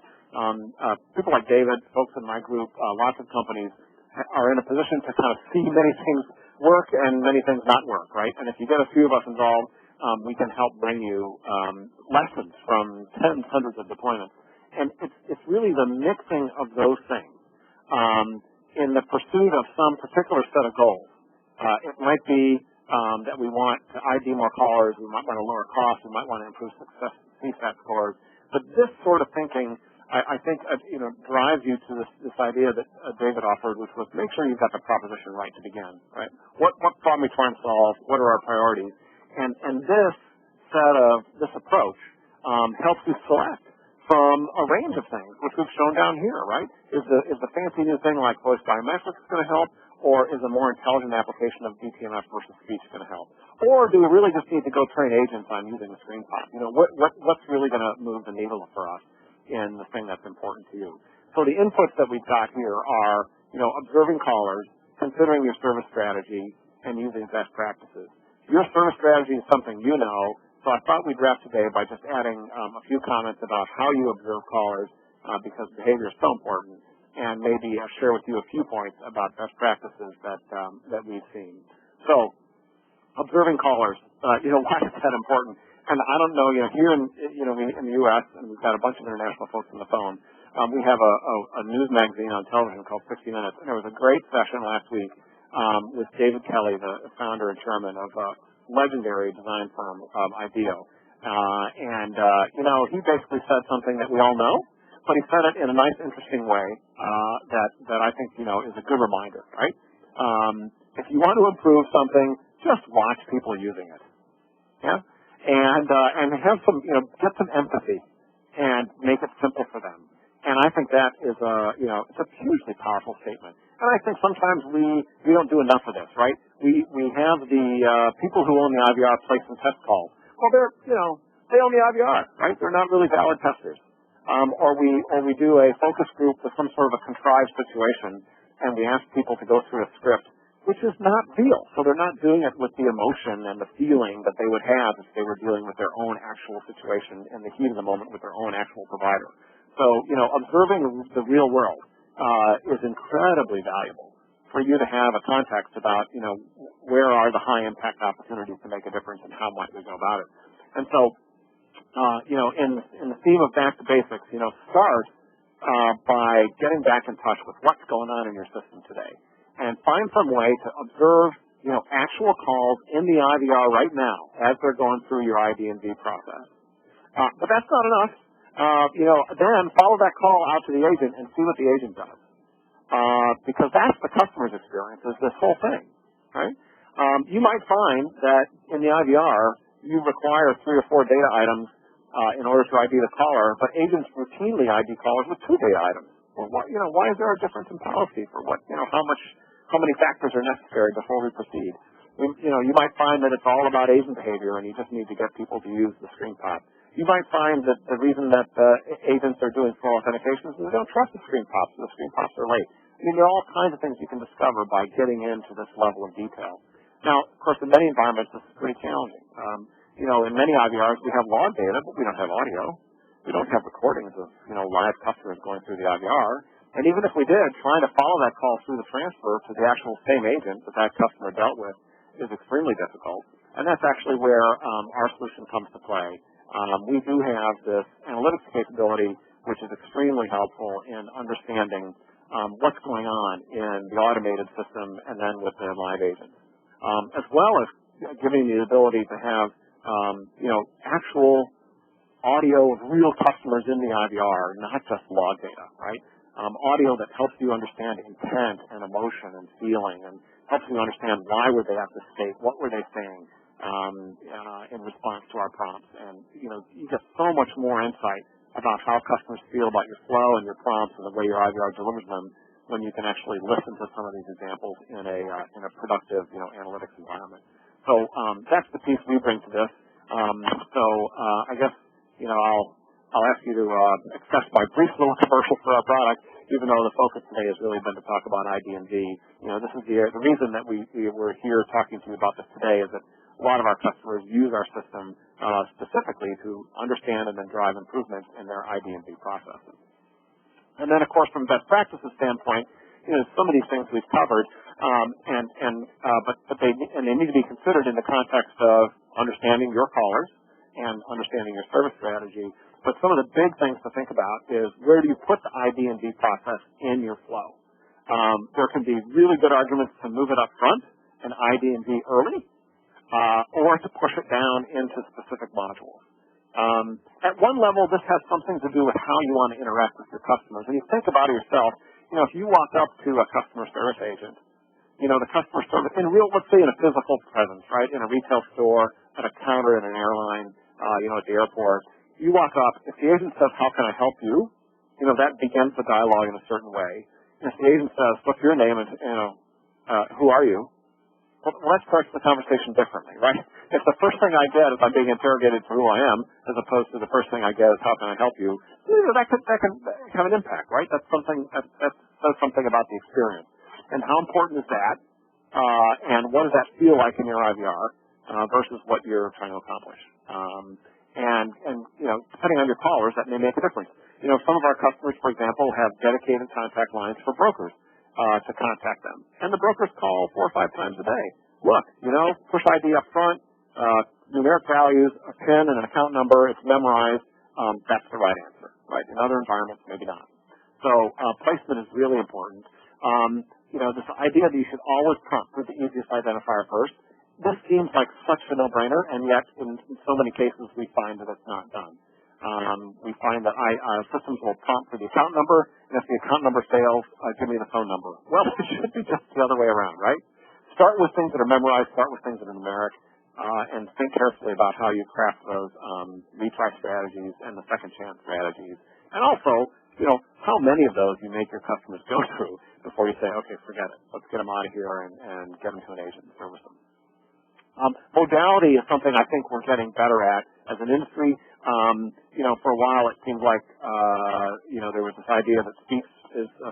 People like David, folks in my group, lots of companies are in a position to kind of see many things work and many things not work, right? And if you get a few of us involved, we can help bring you lessons from tens, hundreds of deployments. And it's really the mixing of those things in the pursuit of some particular set of goals. It might be that we want to ID more callers, we might want to lower costs, we might want to improve success CSAT scores. But this sort of thinking, I think, drives you to this idea that David offered, which was make sure you've got the proposition right to begin, right? What problem we try and solve? What are our priorities? And this approach helps you select from a range of things, which we've shown down here, right? Is the fancy new thing like voice biometrics going to help, or is a more intelligent application of DTMF versus speech going to help? Or do we really just need to go train agents on using the screen pop? What's really going to move the needle for us in the thing that's important to you? So the inputs that we've got here are, observing callers, considering your service strategy, and using best practices. Your service strategy is something you know, so I thought we'd wrap today by just adding a few comments about how you observe callers, because behavior is so important, and maybe share with you a few points about best practices that we've seen. So, observing callers, why is that important? And I don't know, here in the U.S., and we've got a bunch of international folks on the phone, we have a news magazine on television called 60 Minutes, and there was a great session last week with David Kelly, the founder and chairman of a legendary design firm, IDEO. He basically said something that we all know, but he said it in a nice, interesting way that I think, is a good reminder, right? If you want to improve something, just watch people using it, yeah? And have some, get some empathy and make it simple for them. And I think that is it's a hugely powerful statement. And I think sometimes we don't do enough of this, right? We have the people who own the IVR place and test calls. Well, they own the IVR, right? They're not really valid testers. Or we do a focus group with some sort of a contrived situation, and we ask people to go through a script, which is not real. So they're not doing it with the emotion and the feeling that they would have if they were dealing with their own actual situation in the heat of the moment with their own actual provider. So, observing the real world is incredibly valuable for you to have a context about, where are the high-impact opportunities to make a difference and how might we go about it. And so, in the theme of back to basics, start by getting back in touch with what's going on in your system today. And find some way to observe, actual calls in the IVR right now as they're going through your ID&V process. But that's not enough. Then follow that call out to the agent and see what the agent does. Because that's the customer's experience, is this whole thing, right? You might find that in the IVR, you require 3 or 4 data items in order to ID the caller, but agents routinely ID callers with 2 data items. Well, why is there a difference in policy for how many factors are necessary before we proceed? You might find that it's all about agent behavior, and you just need to get people to use the screen pop. You might find that the reason that agents are doing slow authentication is they don't trust the screen pops. The screen pops are late. There are all kinds of things you can discover by getting into this level of detail. Now, of course, in many environments, this is pretty challenging. In many IVRs, we have log data, but we don't have audio. We don't have recordings of, live customers going through the IVR. And even if we did, trying to follow that call through the transfer to the actual same agent that customer dealt with is extremely difficult. And that's actually where our solution comes to play. We do have this analytics capability, which is extremely helpful in understanding what's going on in the automated system and then with the live agents, as well as giving you the ability to have, actual audio of real customers in the IVR, not just log data, right? Audio that helps you understand intent and emotion and feeling and helps you understand why were they at this state, what were they saying in response to our prompts. And, you get so much more insight about how customers feel about your flow and your prompts and the way your IVR delivers them when you can actually listen to some of these examples in a productive, analytics environment. So that's the piece we bring to this. I guess, I'll ask you to accept my brief little commercial for our product, even though the focus today has really been to talk about ID&V. This is the reason that we're here talking to you about this today is that a lot of our customers use our system specifically to understand and then drive improvements in their ID&V processes. And then, of course, from a best practices standpoint, some of these things we've covered, but they need to be considered in the context of understanding your callers and understanding your service strategy. But some of the big things to think about is where do you put the ID&V process in your flow? There can be really good arguments to move it up front and ID&V early, or to push it down into specific modules. At one level, this has something to do with how you want to interact with your customers. And you think about it yourself, if you walk up to a customer service agent, the customer service, let's say in a physical presence, right, in a retail store, at a counter in an airline, at the airport, you walk up, if the agent says, how can I help you, that begins the dialogue in a certain way. And if the agent says, what's your name and, who are you? Well, that starts the conversation differently, right? If the first thing I get is I'm being interrogated for who I am, as opposed to the first thing I get is how can I help you, that can have an impact, right? That's something that says something about the experience. And how important is that? And what does that feel like in your IVR versus what you're trying to accomplish? And depending on your callers, that may make a difference. Some of our customers, for example, have dedicated contact lines for brokers to contact them. And the brokers call 4 or 5 times a day. Look, push ID up front, numeric values, a PIN and an account number, it's memorized. That's the right answer, right? In other environments, maybe not. So placement is really important. This idea that you should always prompt with the easiest identifier first, this seems like such a no-brainer, and yet in so many cases we find that it's not done. We find that systems will prompt for the account number, and if the account number fails, give me the phone number. Well, it should be just the other way around, right? Start with things that are memorized, start with things that are numeric, and think carefully about how you craft those retry strategies and the second chance strategies. And also, how many of those you make your customers go through before you say, okay, forget it. Let's get them out of here and get them to an agent and service them. Modality is something I think we're getting better at as an industry. For a while it seemed like, there was this idea that speech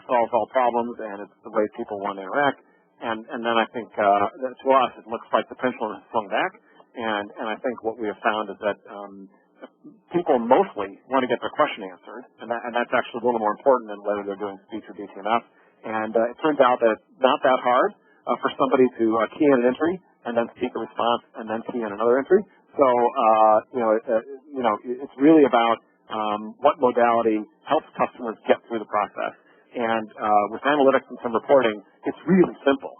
solves all problems and it's the way people want to interact. And then I think that to us it looks like the pendulum has swung back. And I think what we have found is that people mostly want to get their question answered, and that's actually a little more important than whether they're doing speech or DTMF. And it turns out that it's not that hard for somebody to key in an entry and then seek a response and then key in another entry. So, it's really about what modality helps customers get through the process. And with analytics and some reporting, it's really simple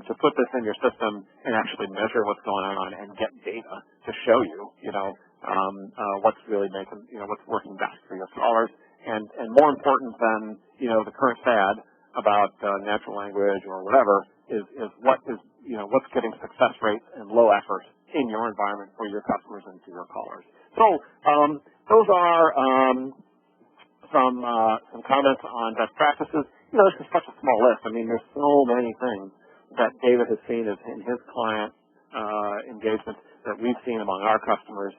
to put this in your system and actually measure what's going on and get data to show you, what's really making, what's working best for your callers. And more important than, the current fad about natural language or whatever is what's getting success rates and low effort in your environment for your customers and for your callers. So those are some comments on best practices. This is such a small list. I mean, there's so many things that David has seen in his client engagements that we've seen among our customers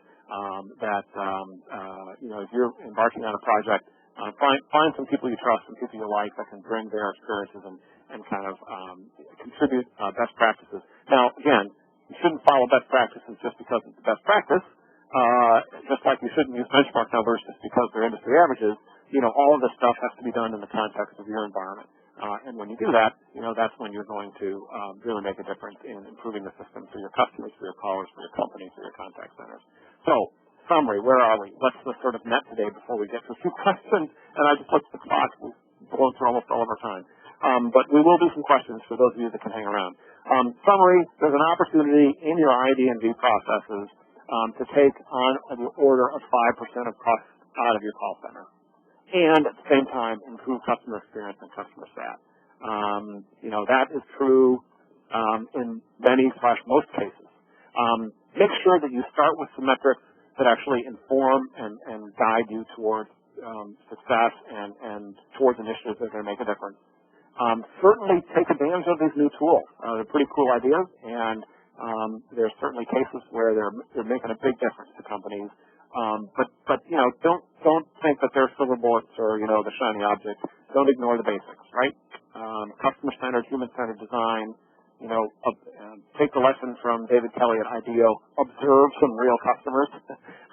if you're embarking on a project, find some people you trust, some people you like that can bring their experiences and kind of contribute best practices. Now, again, you shouldn't follow best practices just because it's the best practice, just like you shouldn't use benchmark numbers just because they're industry averages. All of this stuff has to be done in the context of your environment. And when you do that, that's when you're going to really make a difference in improving the system for your customers, for your callers, for your companies, for your contact centers. So, summary, where are we? Let's just sort of net today before we get to a few questions. And I just looked at the clock. We've blown through almost all of our time. But we will do some questions for those of you that can hang around. Summary, there's an opportunity in your ID&V processes to take on the order of 5% of costs out of your call center. And at the same time, improve customer experience and customer sat. That is true in many/most cases. Make sure that you start with some metrics that actually inform and guide you towards success and towards initiatives that are going to make a difference. Certainly take advantage of these new tools. They're pretty cool ideas, and there's certainly cases where they're making a big difference to companies. But don't think that they're silver bullets or the shiny object. Don't ignore the basics, right? Customer-centered, human-centered design. Take the lesson from David Kelly at IDEO. Observe some real customers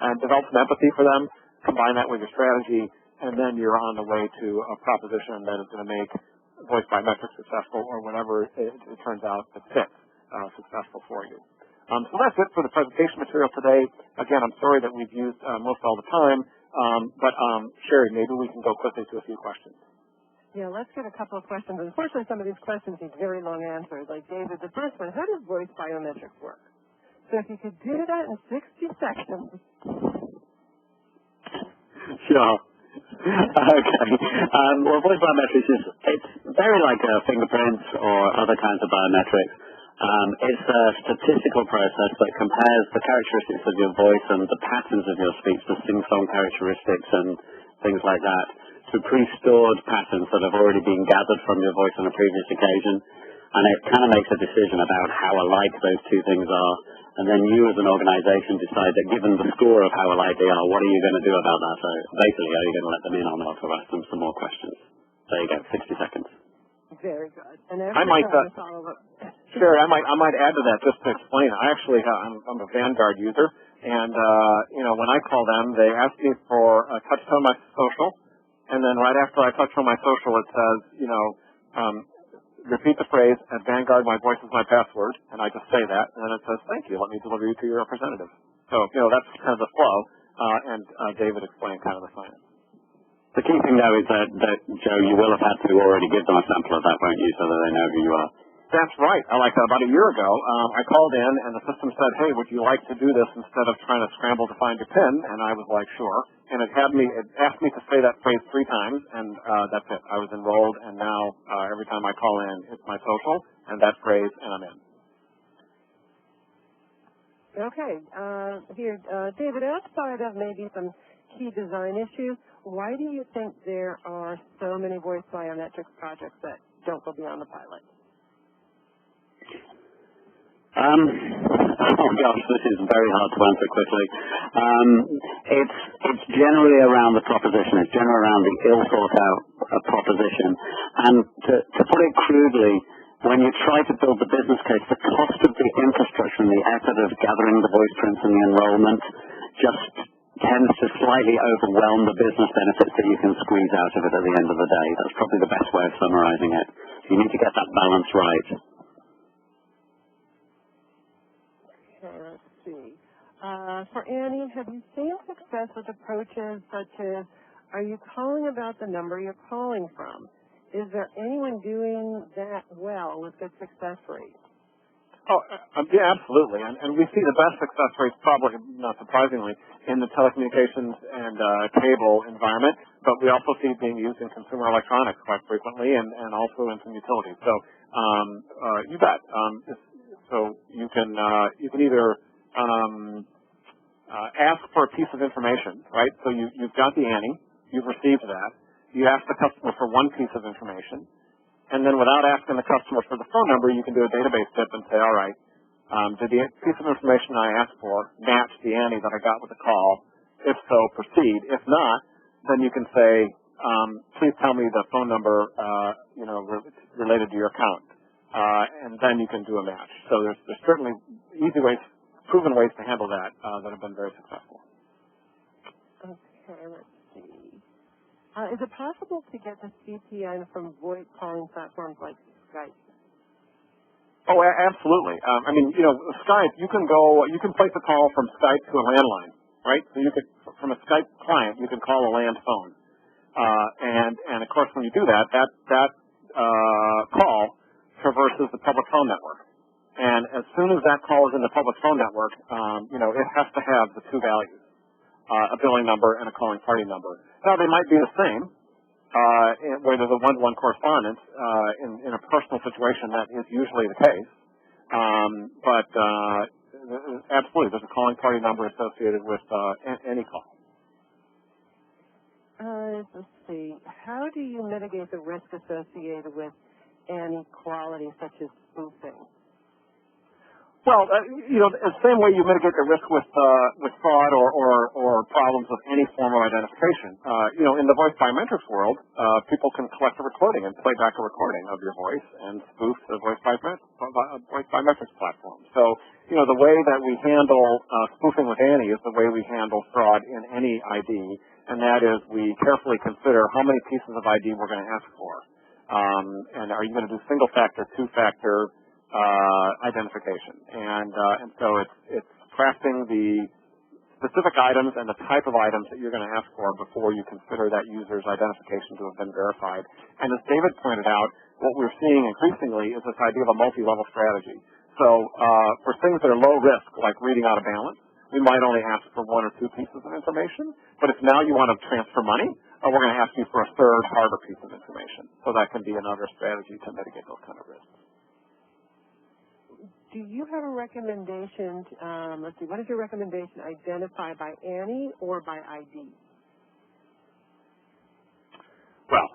and develop some empathy for them. Combine that with your strategy, and then you're on the way to a proposition that is going to make voice biometrics successful, or whatever it turns out that fits successful for you. So that's it for the presentation material today. Again, I'm sorry that we've used most all the time, but Sherry, maybe we can go quickly to a few questions. Yeah, let's get a couple of questions. Unfortunately, some of these questions need very long answers. Like David, the first one, how does voice biometrics work? So if you could do that in 60 seconds. Sure. Okay. Well, voice biometrics it's very like fingerprints or other kinds of biometrics. It's a statistical process that compares the characteristics of your voice and the patterns of your speech, the sing-song characteristics and things like that, to pre-stored patterns that have already been gathered from your voice on a previous occasion. And it kind of makes a decision about how alike those two things are. And then you as an organization decide that given the score of how alike they are, what are you going to do about that? So basically, are you going to let them in or not, or ask them some more questions? There you go, 60 seconds. Very good. And I might Sherry, I might add to that just to explain. I'm a Vanguard user, and when I call them, they ask me for a touch tone my social, and then right after I touch on my social, it says, repeat the phrase, at Vanguard, my voice is my password, and I just say that, and then it says, thank you, let me deliver you to your representative. So, that's kind of the flow, and David explained kind of the science. The key thing, though, is that, Joe, you will have had to already give them a sample of that, won't you, so that they know who you are. That's right. About a year ago, I called in and the system said, hey, would you like to do this instead of trying to scramble to find your PIN? And I was like, sure. And it asked me to say that phrase 3 times, and that's it. I was enrolled, and now every time I call in, it's my social and that phrase, and I'm in. Okay. Here, David, outside of maybe some key design issues, why do you think there are so many voice biometrics projects that don't go beyond the pilot? Oh gosh, this is very hard to answer quickly. It's generally around the proposition. It's generally around the ill thought out proposition. And to put it crudely, when you try to build the business case, the cost of the infrastructure and the effort of gathering the voice prints and the enrollment just tends to slightly overwhelm the business benefits that you can squeeze out of it at the end of the day. That's probably the best way of summarizing it. You need to get that balance right. Okay, let's see. For Annie, have you seen success with approaches such as, are you calling about the number you're calling from? Is there anyone doing that well with good success rates? Oh, yeah, absolutely. And we see the best success rates, probably, not surprisingly, in the telecommunications and cable environment, but we also see it being used in consumer electronics quite frequently and also in some utilities. So you bet. So you can either ask for a piece of information, right? So you've got the ANI, you've received that. You ask the customer for one piece of information, and then without asking the customer for the phone number, you can do a database dip and say, all right, did the piece of information I asked for match the ANI that I got with the call? If so, proceed. If not, then you can say, please tell me the phone number related to your account. And then you can do a match. So there's certainly easy ways, proven ways to handle that that have been very successful. Okay, let's see. Is it possible to get the CPN from VoIP calling platforms like Skype? Oh, absolutely. Skype, you can place a call from Skype to a landline, right? So you could, from a Skype client, you can call a land phone. And of course, when you do that call traverses the public phone network. And as soon as that call is in the public phone network, it has to have the 2 values, a billing number and a calling party number. Now, they might be the same, where there's a one-to-one correspondence. In a personal situation, that is usually the case. But absolutely, there's a calling party number associated with any call. Let's see. How do you mitigate the risk associated with inequality such as spoofing? Well, the same way you mitigate the risk with fraud or problems with any form of identification. In the voice biometrics world, people can collect a recording and play back a recording of your voice and spoof the voice biometrics platform. So, the way that we handle spoofing with ANI is the way we handle fraud in any ID, and that is we carefully consider how many pieces of ID we're going to ask for. And are you going to do single factor, 2-factor identification? And so it's crafting the specific items and the type of items that you're going to ask for before you consider that user's identification to have been verified. And as David pointed out, what we're seeing increasingly is this idea of a multi-level strategy. So for things that are low risk, like reading out a balance, we might only ask for 1 or 2 pieces of information. But if now you want to transfer money, we're going to ask you for a third harder piece of information. So that can be another strategy to mitigate those kind of risks. Do you have a recommendation? Let's see. What is your recommendation? Identify by ANI or by ID? Well,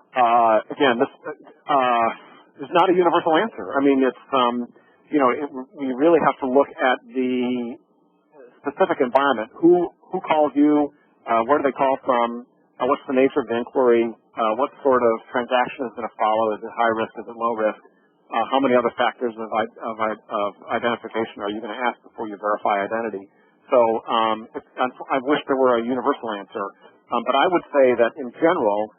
again, this is not a universal answer. I mean, it's we really have to look at the specific environment. Who calls you? Where do they call from? What's the nature of the inquiry? What sort of transaction is going to follow? Is it high risk? Is it low risk? How many other factors of identification are you going to ask before you verify identity? So I wish there were a universal answer, but I would say that in general,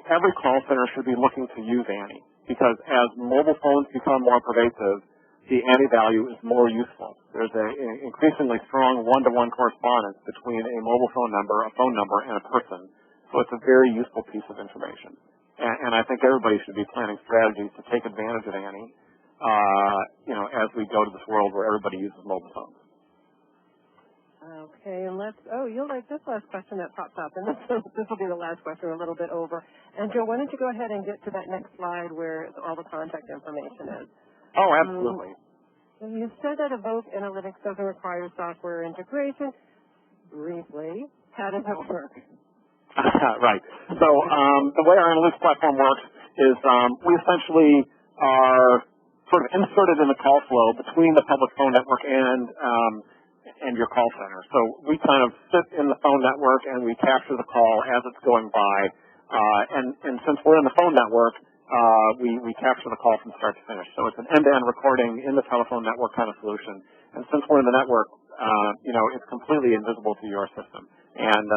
every call center should be looking to use ANI, because as mobile phones become more pervasive, the ANI value is more useful. There's an increasingly strong one-to-one correspondence between a mobile phone number, and a person, so it's a very useful piece of information. And I think everybody should be planning strategies to take advantage of ANI, as we go to this world where everybody uses mobile phones. Okay, and you'll like this last question that pops up, and this will be the last question, a little bit over. And Joe, why don't you go ahead and get to that next slide where all the contact information is. Oh, absolutely. You said that AVOKE Analytics doesn't require software integration. Briefly, how does that work? Right. So the way our analytics platform works is we essentially are sort of inserted in the call flow between the public phone network and your call center. So we kind of sit in the phone network and we capture the call as it's going by. And since we're in the phone network, we capture the call from start to finish. So it's an end-to-end recording in the telephone network kind of solution. And since we're in the network, it's completely invisible to your system. And,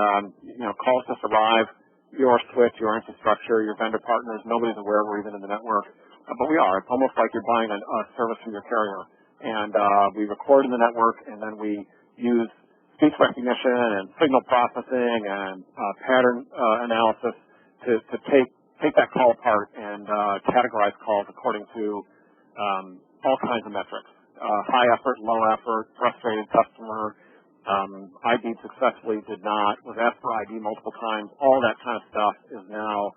calls just arrive, your switch, your infrastructure, your vendor partners, nobody's aware we're even in the network. But we are. It's almost like you're buying a service from your carrier. And we record in the network, and then we use speech recognition and signal processing and pattern analysis to take that call apart and categorize calls according to all kinds of metrics. High effort, low effort, frustrated customer, ID successfully, did not, was asked for ID multiple times. All that kind of stuff is now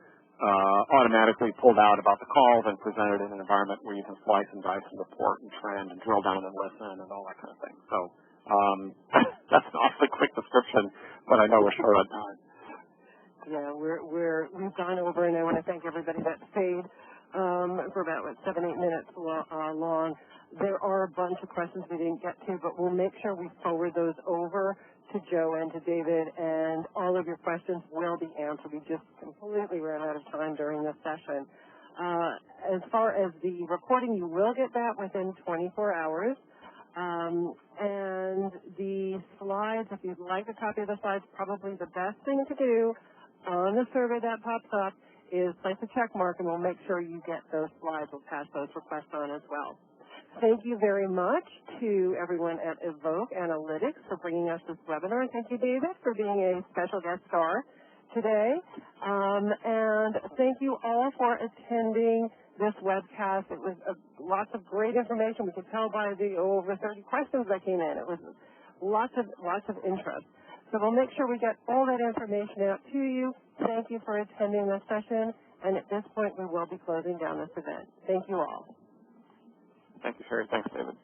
automatically pulled out about the calls and presented in an environment where you can slice and dice and report and trend and drill down and listen and all that kind of thing. So that's an awfully quick description, but I know we're short on time. Yeah, we've gone over, and I want to thank everybody that stayed for about 7-8 minutes long. There are a bunch of questions we didn't get to, but we'll make sure we forward those over to Joe and to David, and all of your questions will be answered. We just completely ran out of time during this session. As far as the recording, you will get that within 24 hours. And the slides, if you'd like a copy of the slides, probably the best thing to do on the survey that pops up is place a check mark, and we'll make sure you get those slides. We'll pass those requests on as well. Thank you very much to everyone at AVOKE Analytics for bringing us this webinar. And thank you, David, for being a special guest star today. And thank you all for attending this webcast. It was lots of great information. We could tell by the over 30 questions that came in. It was lots of interest. So we'll make sure we get all that information out to you. Thank you for attending this session. And at this point, we will be closing down this event. Thank you all. Thank you, Sherry. Thanks, David.